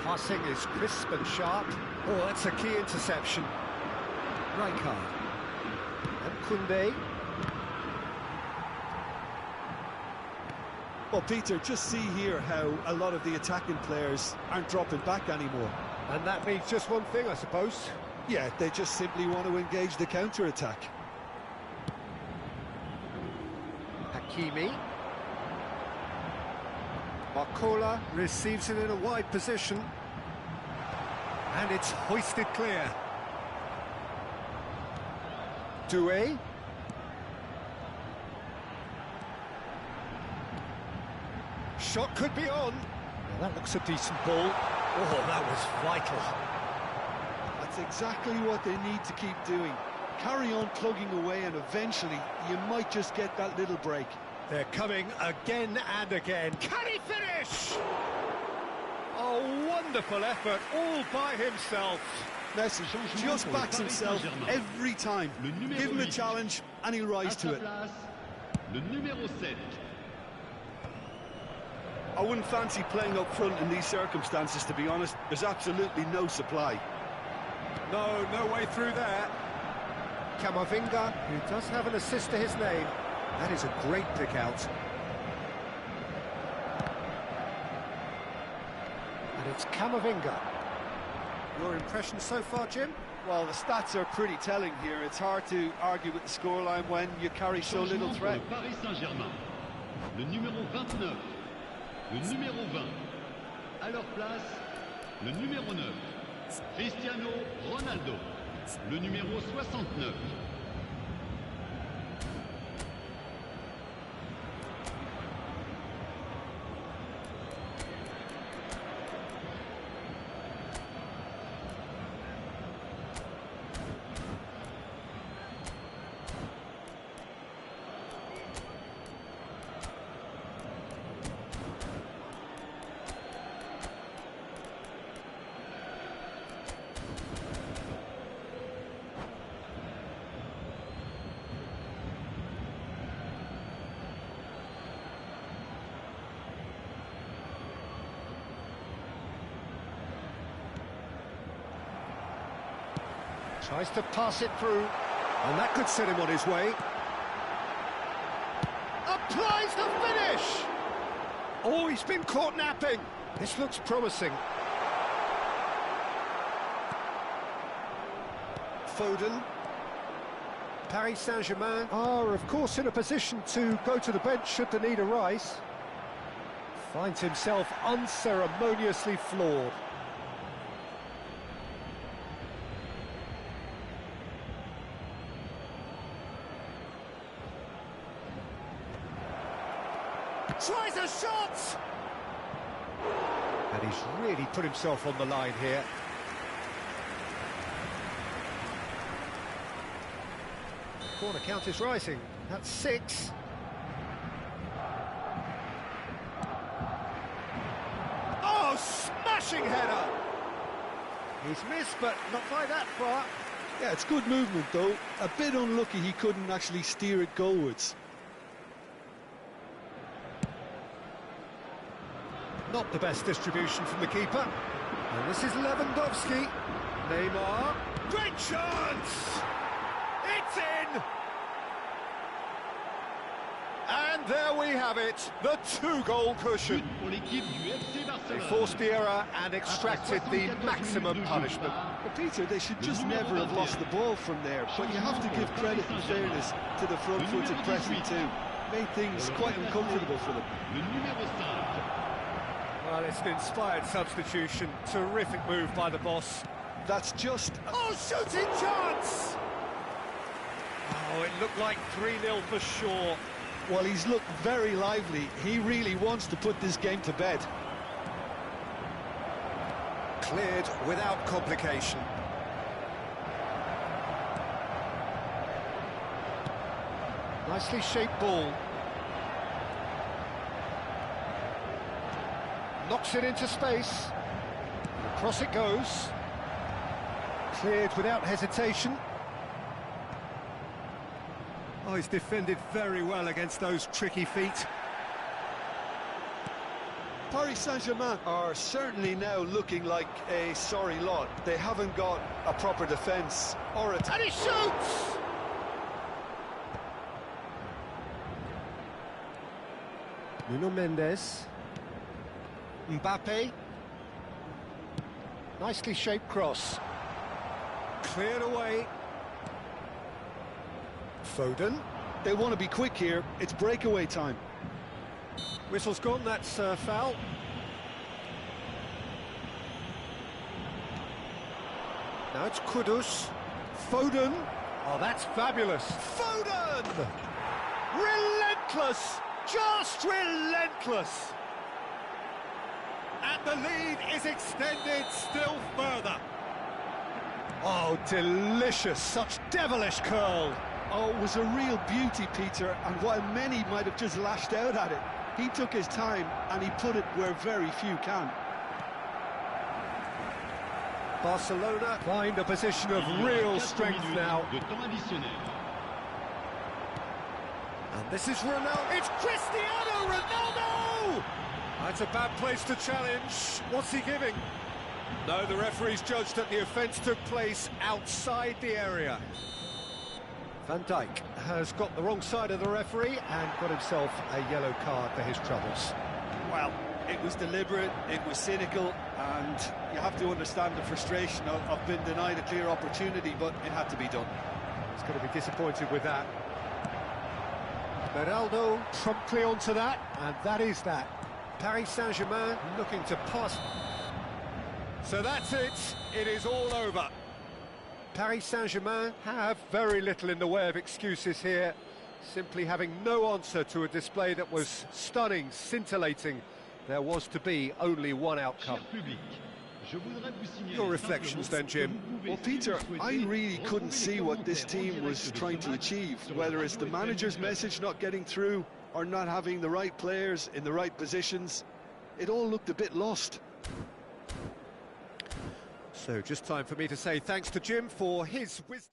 Passing is crisp and sharp. Oh, that's a key interception. Rijkaard. And Koundé. Well, Peter, just see here how a lot of the attacking players aren't dropping back anymore. And that means just one thing, I suppose. Yeah, they just simply want to engage the counter-attack. Hakimi. Barcola receives it in a wide position. And it's hoisted clear. Doué. Shot could be on. Now that looks a decent ball. Oh, that was vital. That's exactly what they need to keep doing. Carry on plugging away and eventually you might just get that little break. They're coming again and again. Can he finish? A wonderful effort all by himself. Messi just backs himself every time. Give him a challenge and he'll rise to it. Le numéro 7. I wouldn't fancy playing up front in these circumstances, to be honest. There's absolutely no supply. No way through there. Camavinga, who does have an assist to his name. That is a great pick out. And it's Camavinga. Your impression so far, Jim? Well, the stats are pretty telling here. It's hard to argue with the scoreline when you carry so little threat. Paris Saint-Germain. Le numéro 29. Le numéro 20. À leur place, le numéro 9. Cristiano Ronaldo. Le numéro 69. Tries to pass it through, and that could set him on his way. Applies the finish! Oh, he's been caught napping. This looks promising. Foden. Paris Saint-Germain are, of course, in a position to go to the bench should the need arise. Finds himself unceremoniously floored. Tries a shot! And he's really put himself on the line here. Corner count is rising. That's 6. Oh, smashing header! He's missed, but not by that far. Yeah, it's good movement though. A bit unlucky he couldn't actually steer it goalwards. Not the best distribution from the keeper. And this is Lewandowski. Neymar. Great chance! It's in! And there we have it, the 2-goal cushion. They forced the error and extracted the maximum punishment. But Peter, they should just never have lost the ball from there. But you have to give credit and fairness to the front-footed pressing too. Made things quite uncomfortable for them. Well, it's an inspired substitution. Terrific move by the boss. That's just... Oh, shooting chance! Oh, it looked like 3-0 for sure. Well, he's looked very lively. He really wants to put this game to bed. Cleared without complication. Nicely shaped ball. Knocks it into space. Across it goes. Cleared without hesitation. Oh, he's defended very well against those tricky feet. Paris Saint-Germain are certainly now looking like a sorry lot. They haven't got a proper defence or a... And he shoots! Nuno Mendes. Mbappe. Nicely shaped cross. Cleared away. Foden. They want to be quick here. It's breakaway time. Whistle's gone, that's foul. Now it's Kudus. Foden. Oh, that's fabulous. Foden! Relentless! Just relentless! And the lead is extended still further. Oh, delicious. Such devilish curl. Oh, it was a real beauty, Peter, and while many might have just lashed out at it, he took his time and he put it where very few can. Barcelona find a position of real strength now. And this is Ronaldo. It's Cristiano Ronaldo! That's a bad place to challenge. What's he giving? No, the referee's judged that the offence took place outside the area. Van Dijk has got the wrong side of the referee and got himself a yellow card for his troubles. Well, it was deliberate, it was cynical, and you have to understand the frustration of being denied a clear opportunity, but it had to be done. He's going to be disappointed with that. Ronaldo promptly onto that, and that is that. Paris Saint-Germain looking to pass. So that's it. It is all over. Paris Saint-Germain have very little in the way of excuses here, simply having no answer to a display that was stunning, scintillating. There was to be only one outcome. Your reflections then, Jim? Well, Peter, I really couldn't see what this team was trying to achieve, whether it's the manager's message not getting through or not having the right players in the right positions. It all looked a bit lost. So just time for me to say thanks to Jim for his wisdom.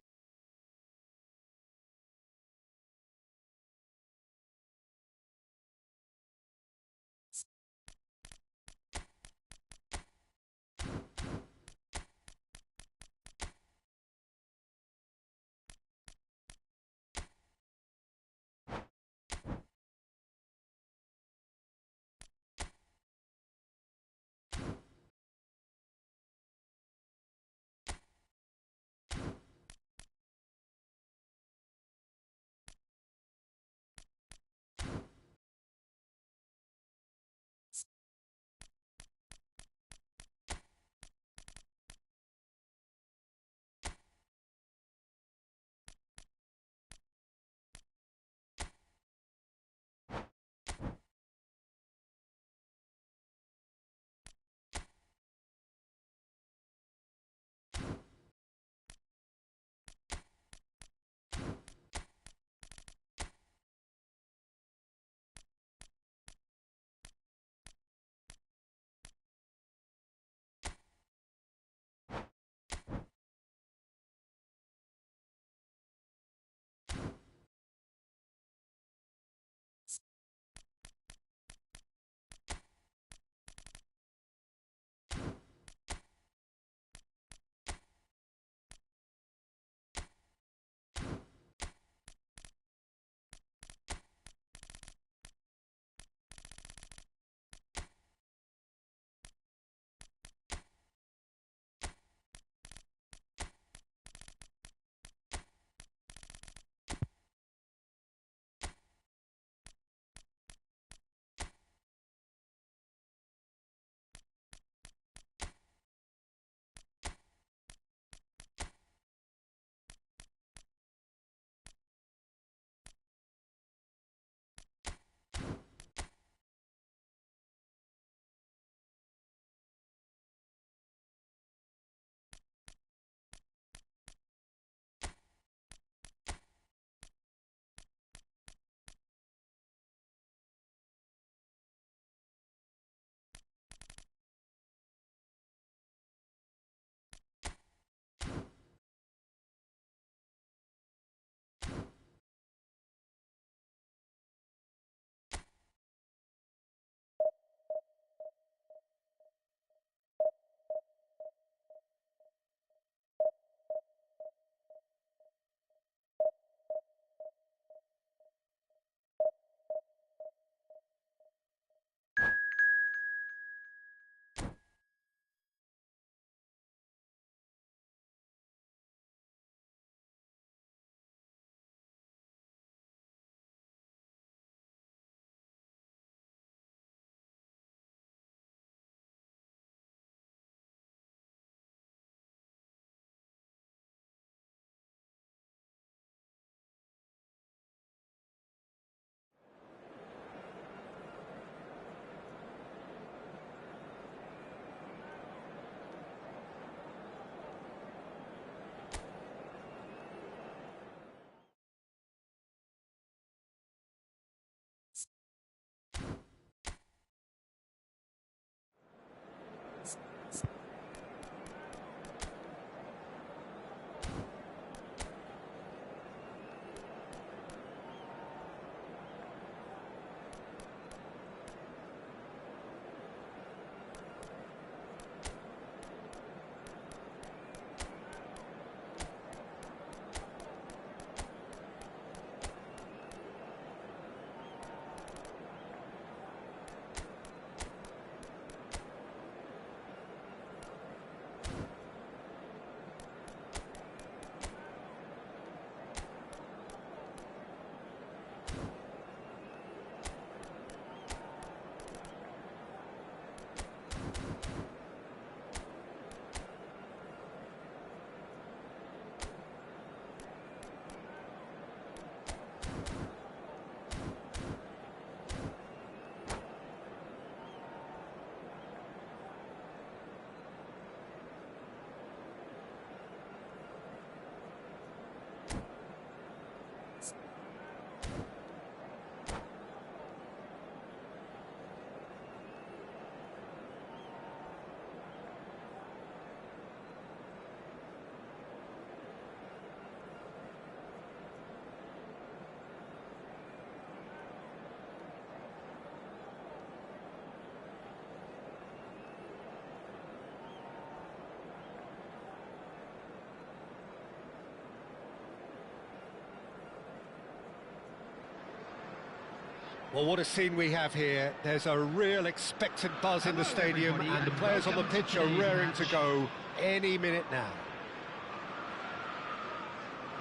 Well, what a scene we have here. There's a real expectant buzz in the stadium, and the players on the pitch are raring to go any minute now.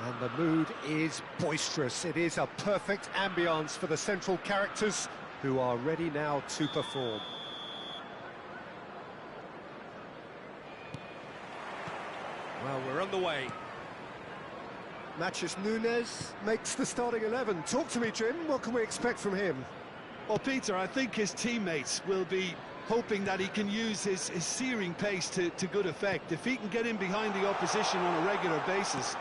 And the mood is boisterous. It is a perfect ambience for the central characters, who are ready now to perform. Well, we're on the way. Matches Nunes makes the starting 11. Talk to me, Jim. What can we expect from him? Well, Peter, I think his teammates will be hoping that he can use his searing pace to good effect. If he can get in behind the opposition on a regular basis,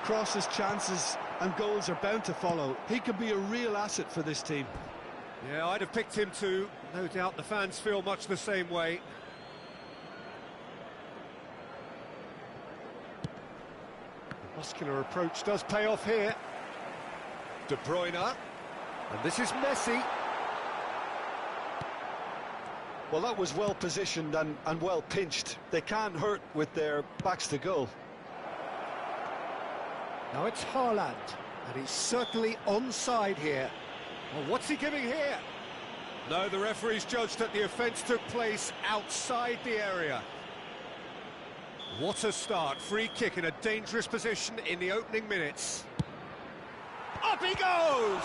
crosses, chances and goals are bound to follow. He could be a real asset for this team. Yeah, I'd have picked him too. No doubt the fans feel much the same way. Muscular approach does pay off here. De Bruyne. And this is Messi. Well, that was well positioned and well pinched. They can't hurt with their backs to goal. Now it's Haaland, and he's certainly onside here. Well, what's he giving here? No, the referee's judged that the offence took place outside the area. What a start. Free kick in a dangerous position in the opening minutes. Up he goes!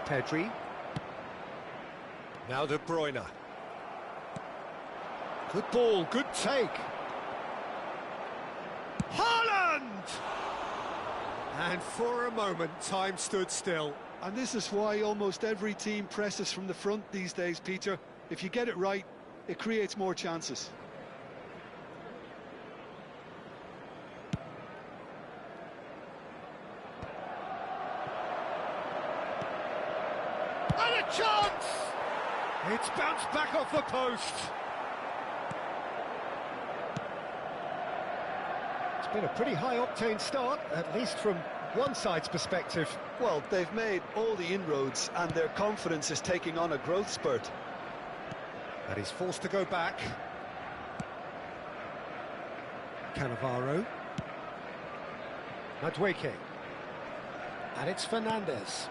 Pedri. Now De Bruyne. Good ball, good take. Haaland! And for a moment, time stood still. And this is why almost every team presses from the front these days, Peter. If you get it right, it creates more chances. And a chance! It's bounced back off the post. It's been a pretty high-octane start, at least from one side's perspective. Well, they've made all the inroads and their confidence is taking on a growth spurt. And he's forced to go back. Cannavaro. Madueke. And it's Fernandez.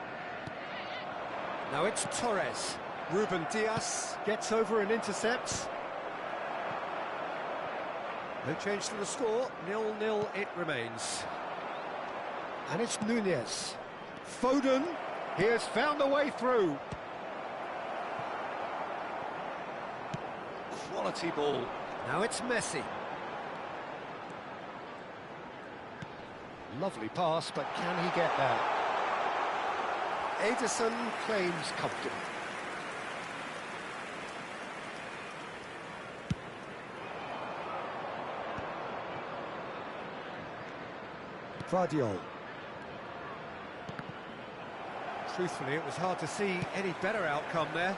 Now it's Torres. Ruben Diaz gets over and intercepts. No change to the score. 0-0 it remains. And it's Nunez. Foden. He has found a way through. Quality ball. Now it's Messi. Lovely pass, but can he get there? Ederson claims comfortable. Vardiol. Truthfully, it was hard to see any better outcome there.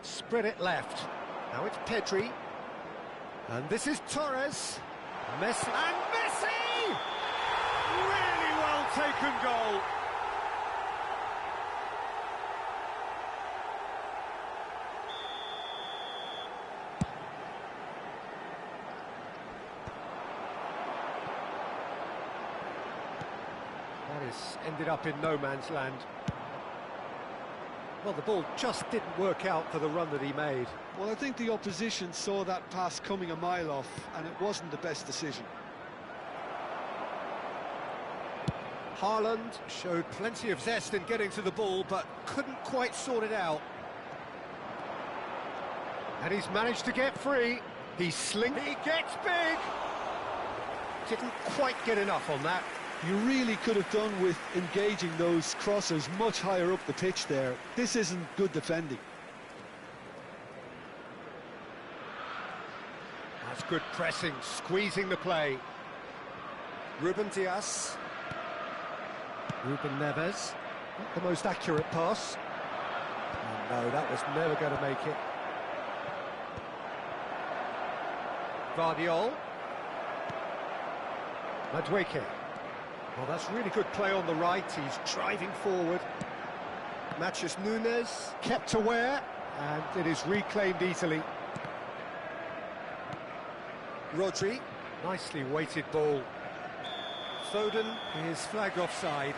Spread it left. Now it's Pedri. And this is Torres. Messi. And Messi! Really well taken goal. That has ended up in no man's land. Well, the ball just didn't work out for the run that he made. Well, I think the opposition saw that pass coming a mile off, and it wasn't the best decision. Haaland showed plenty of zest in getting to the ball, but couldn't quite sort it out. And he's managed to get free. He gets big! Didn't quite get enough on that. You really could have done with engaging those crossers much higher up the pitch there. This isn't good defending. That's good pressing, squeezing the play. Ruben Diaz. Ruben Neves. Not the most accurate pass. Oh, no, that was never going to make it. Vardiol. Madueke. Well, that's really good play on the right. He's driving forward. Matches Nunes, kept aware, and it is reclaimed easily. Rodri, nicely weighted ball. Foden is flagged offside.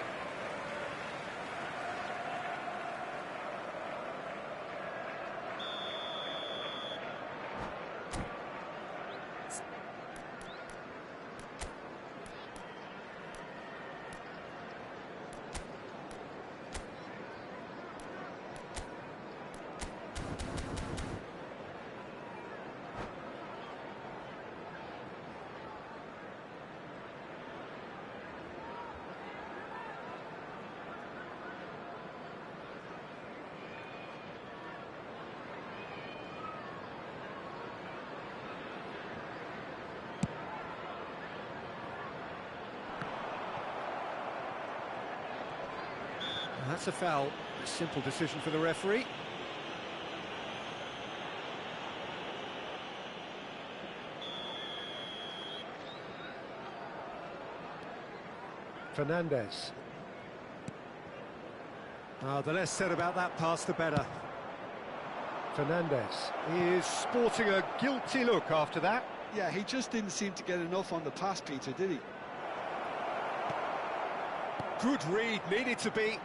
That's a foul. A simple decision for the referee. Fernandez. The less said about that pass, the better. Fernandez is sporting a guilty look after that. Yeah, he just didn't seem to get enough on the pass, Peter, did he? Good read, needed to be.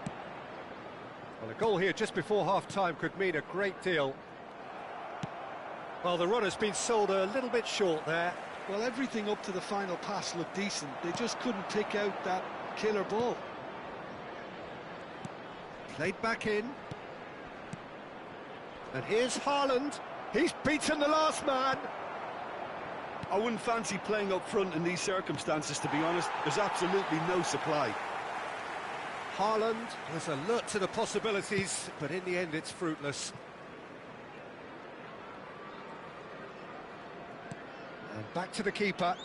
Well, a goal here just before half-time could mean a great deal. Well, the run has been sold a little bit short there. Well, everything up to the final pass looked decent. They just couldn't pick out that killer ball. Played back in. And here's Haaland. He's beaten the last man. I wouldn't fancy playing up front in these circumstances, to be honest. There's absolutely no supply. Haaland was alert to the possibilities, but in the end it's fruitless. And back to the keeper.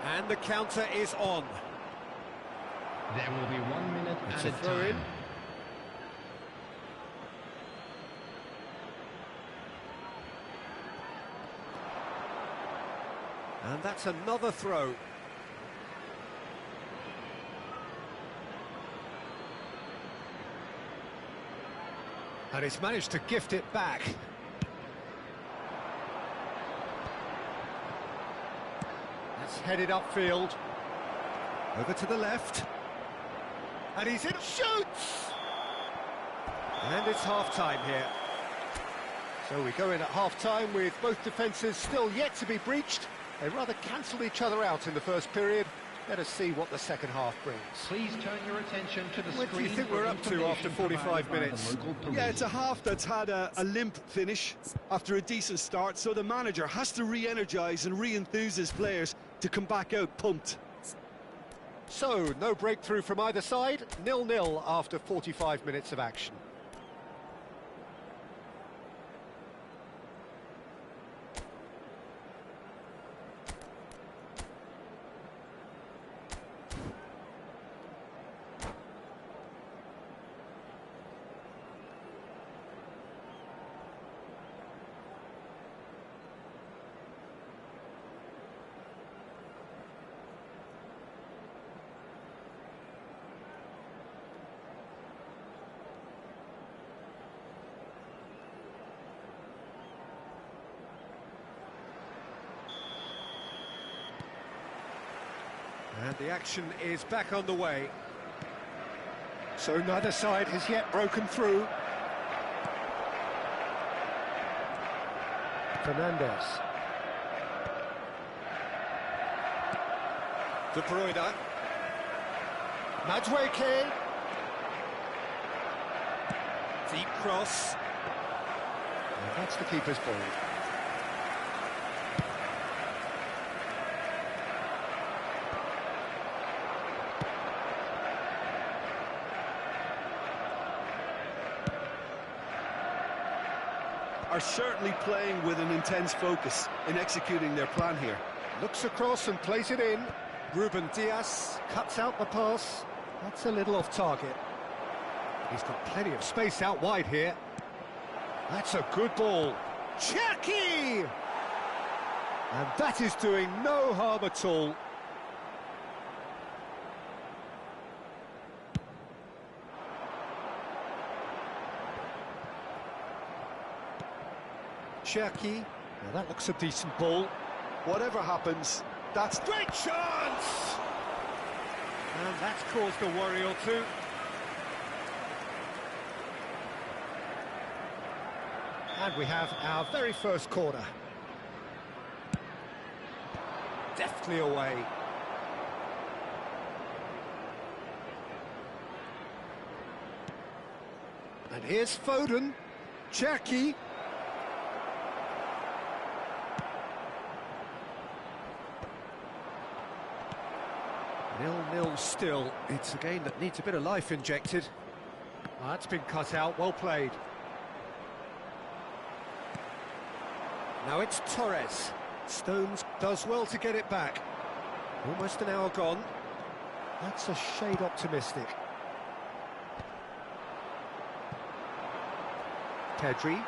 And the counter is on. There will be 1 minute It's added a throw in. time. And that's another throw. And he's managed to gift it back. That's headed upfield. Over to the left. And he's in. Shoots! And it's half-time here. So we go in at half-time with both defences still yet to be breached. They rather cancelled each other out in the first period. Let us see what the second half brings. Please turn your attention to the What do you screen think for we're up to after information 45 provided by the minutes? local police. Yeah, it's a half that's had a limp finish after a decent start, so the manager has to re-energise and re-enthuse his players to come back out pumped. So, no breakthrough from either side, 0-0 after 45 minutes of action. And the action is back on the way. So neither side has yet broken through. Fernandez. De Bruyne. Madueke. Deep cross. And that's the keeper's ball. Are certainly playing with an intense focus in executing their plan here. Looks across and plays it in. Ruben Diaz cuts out the pass. That's a little off target. He's got plenty of space out wide here. That's a good ball. Chucky! And that is doing no harm at all. Cherki. Now that looks a decent ball. Whatever happens, that's Great chance! And that's caused a worry or two. And we have our very first corner. Deftly away. And here's Foden. Cherki. 0-0 still. It's a game that needs a bit of life injected. That's been cut out, well played. Now it's Torres. Stones does well to get it back. Almost an hour gone. That's a shade optimistic. Pedri.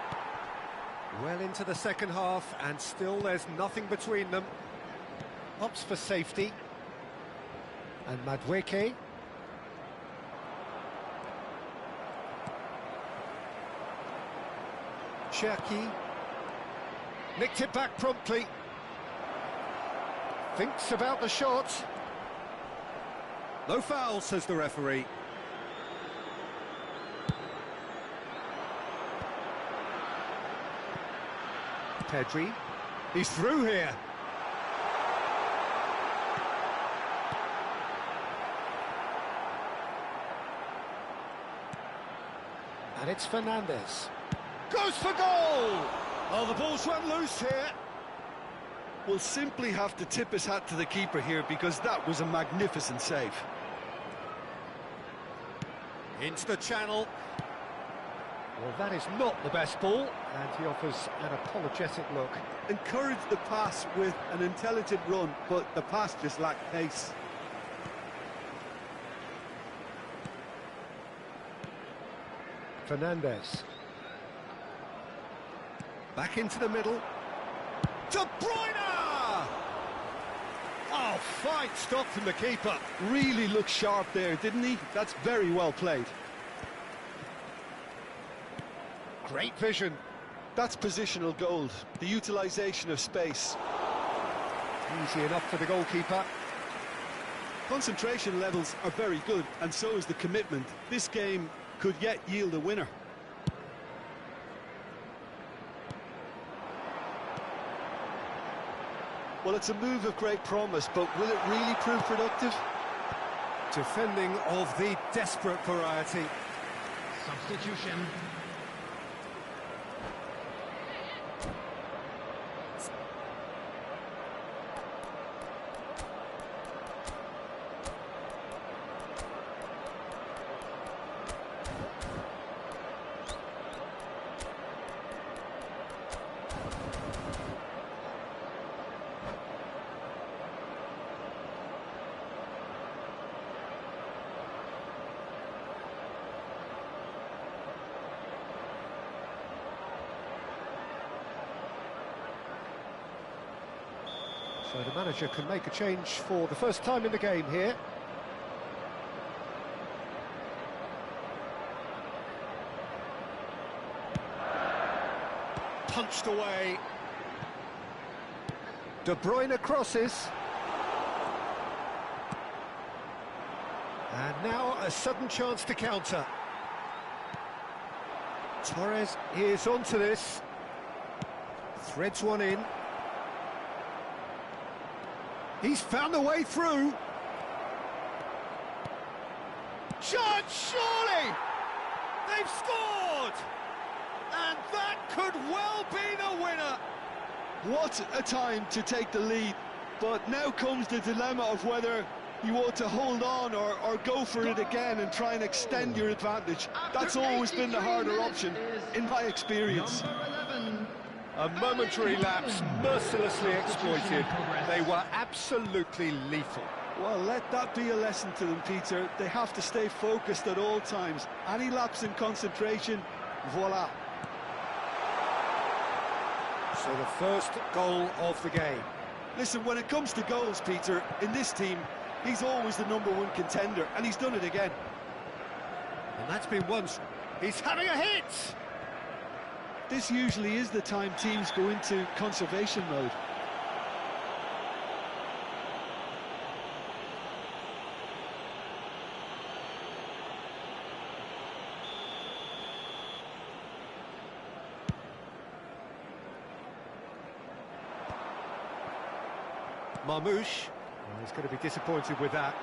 Well into the second half, and still there's nothing between them. Opts for safety. And Madueke. Cherki. Nicked it back promptly. Thinks about the shot. No foul, says the referee. Pedri. He's through here. And it's Fernandez. Goes for goal! Oh, the ball's run loose here. We'll simply have to tip his hat to the keeper here because that was a magnificent save. Into the channel. Well, that is not the best ball, and he offers an apologetic look. Encouraged the pass with an intelligent run, but the pass just lacked pace. Fernandez. Back into the middle. De Bruyne! Oh, fine stop from the keeper. Really looked sharp there, didn't he? That's very well played. Great vision. That's positional gold, the utilisation of space. Easy enough for the goalkeeper. Concentration levels are very good, and so is the commitment. This game could yet yield a winner. Well, it's a move of great promise, but will it really prove productive? Defending of the desperate variety. Substitution. So the manager can make a change for the first time in the game here. Punched away. De Bruyne crosses. And now a sudden chance to counter. Torres is onto this. Threads one in. He's found a way through. Chance, surely! They've scored! And that could well be the winner. What a time to take the lead. But now comes the dilemma of whether you ought to hold on or go for it again and try and extend your advantage. That's always been the harder option, in my experience. A momentary lapse, mercilessly exploited. They were absolutely lethal. Well, let that be a lesson to them, Peter. They have to stay focused at all times. Any lapse in concentration, voila. So the first goal of the game. Listen, when it comes to goals, Peter, in this team, he's always the #1 contender, and he's done it again. And that's been once. He's having a hit! This usually is the time teams go into conservation mode. Marmouche. Well, he's going to be disappointed with that.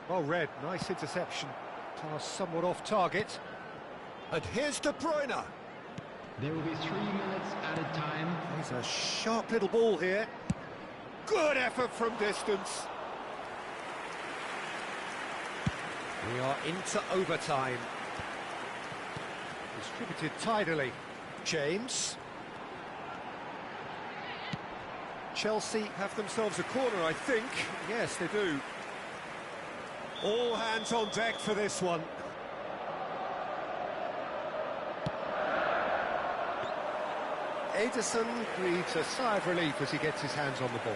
Well read, nice interception. Pass somewhat off target. And here's De Bruyne. There will be 3 minutes added time. He's a sharp little ball here. Good effort from distance. We are into overtime. Distributed tidily. James. Chelsea have themselves a corner, I think. Yes, they do. All hands on deck for this one. Ederson breathes a sigh of relief as he gets his hands on the ball.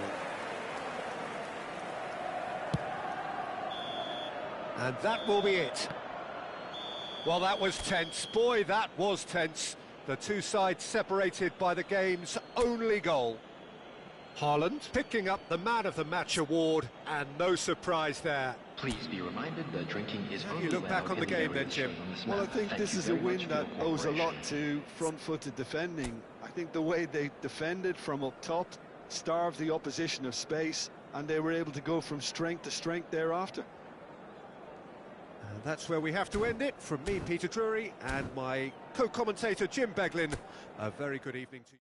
And that will be it. Well, that was tense. Boy, that was tense. The two sides separated by the game's only goal. Haaland picking up the Man of the Match award, and no surprise there. Please be reminded that drinking is How do only you look back allowed on the in game then, areas Jim? shown on this Well, I map. think Thank this you is a very win much for that your owes a lot cooperation. to front-footed defending. I think the way they defended from up top starved the opposition of space, and they were able to go from strength to strength thereafter. And that's where we have to end it. From me, Peter Drury, and my co-commentator, Jim Beglin. A very good evening to you.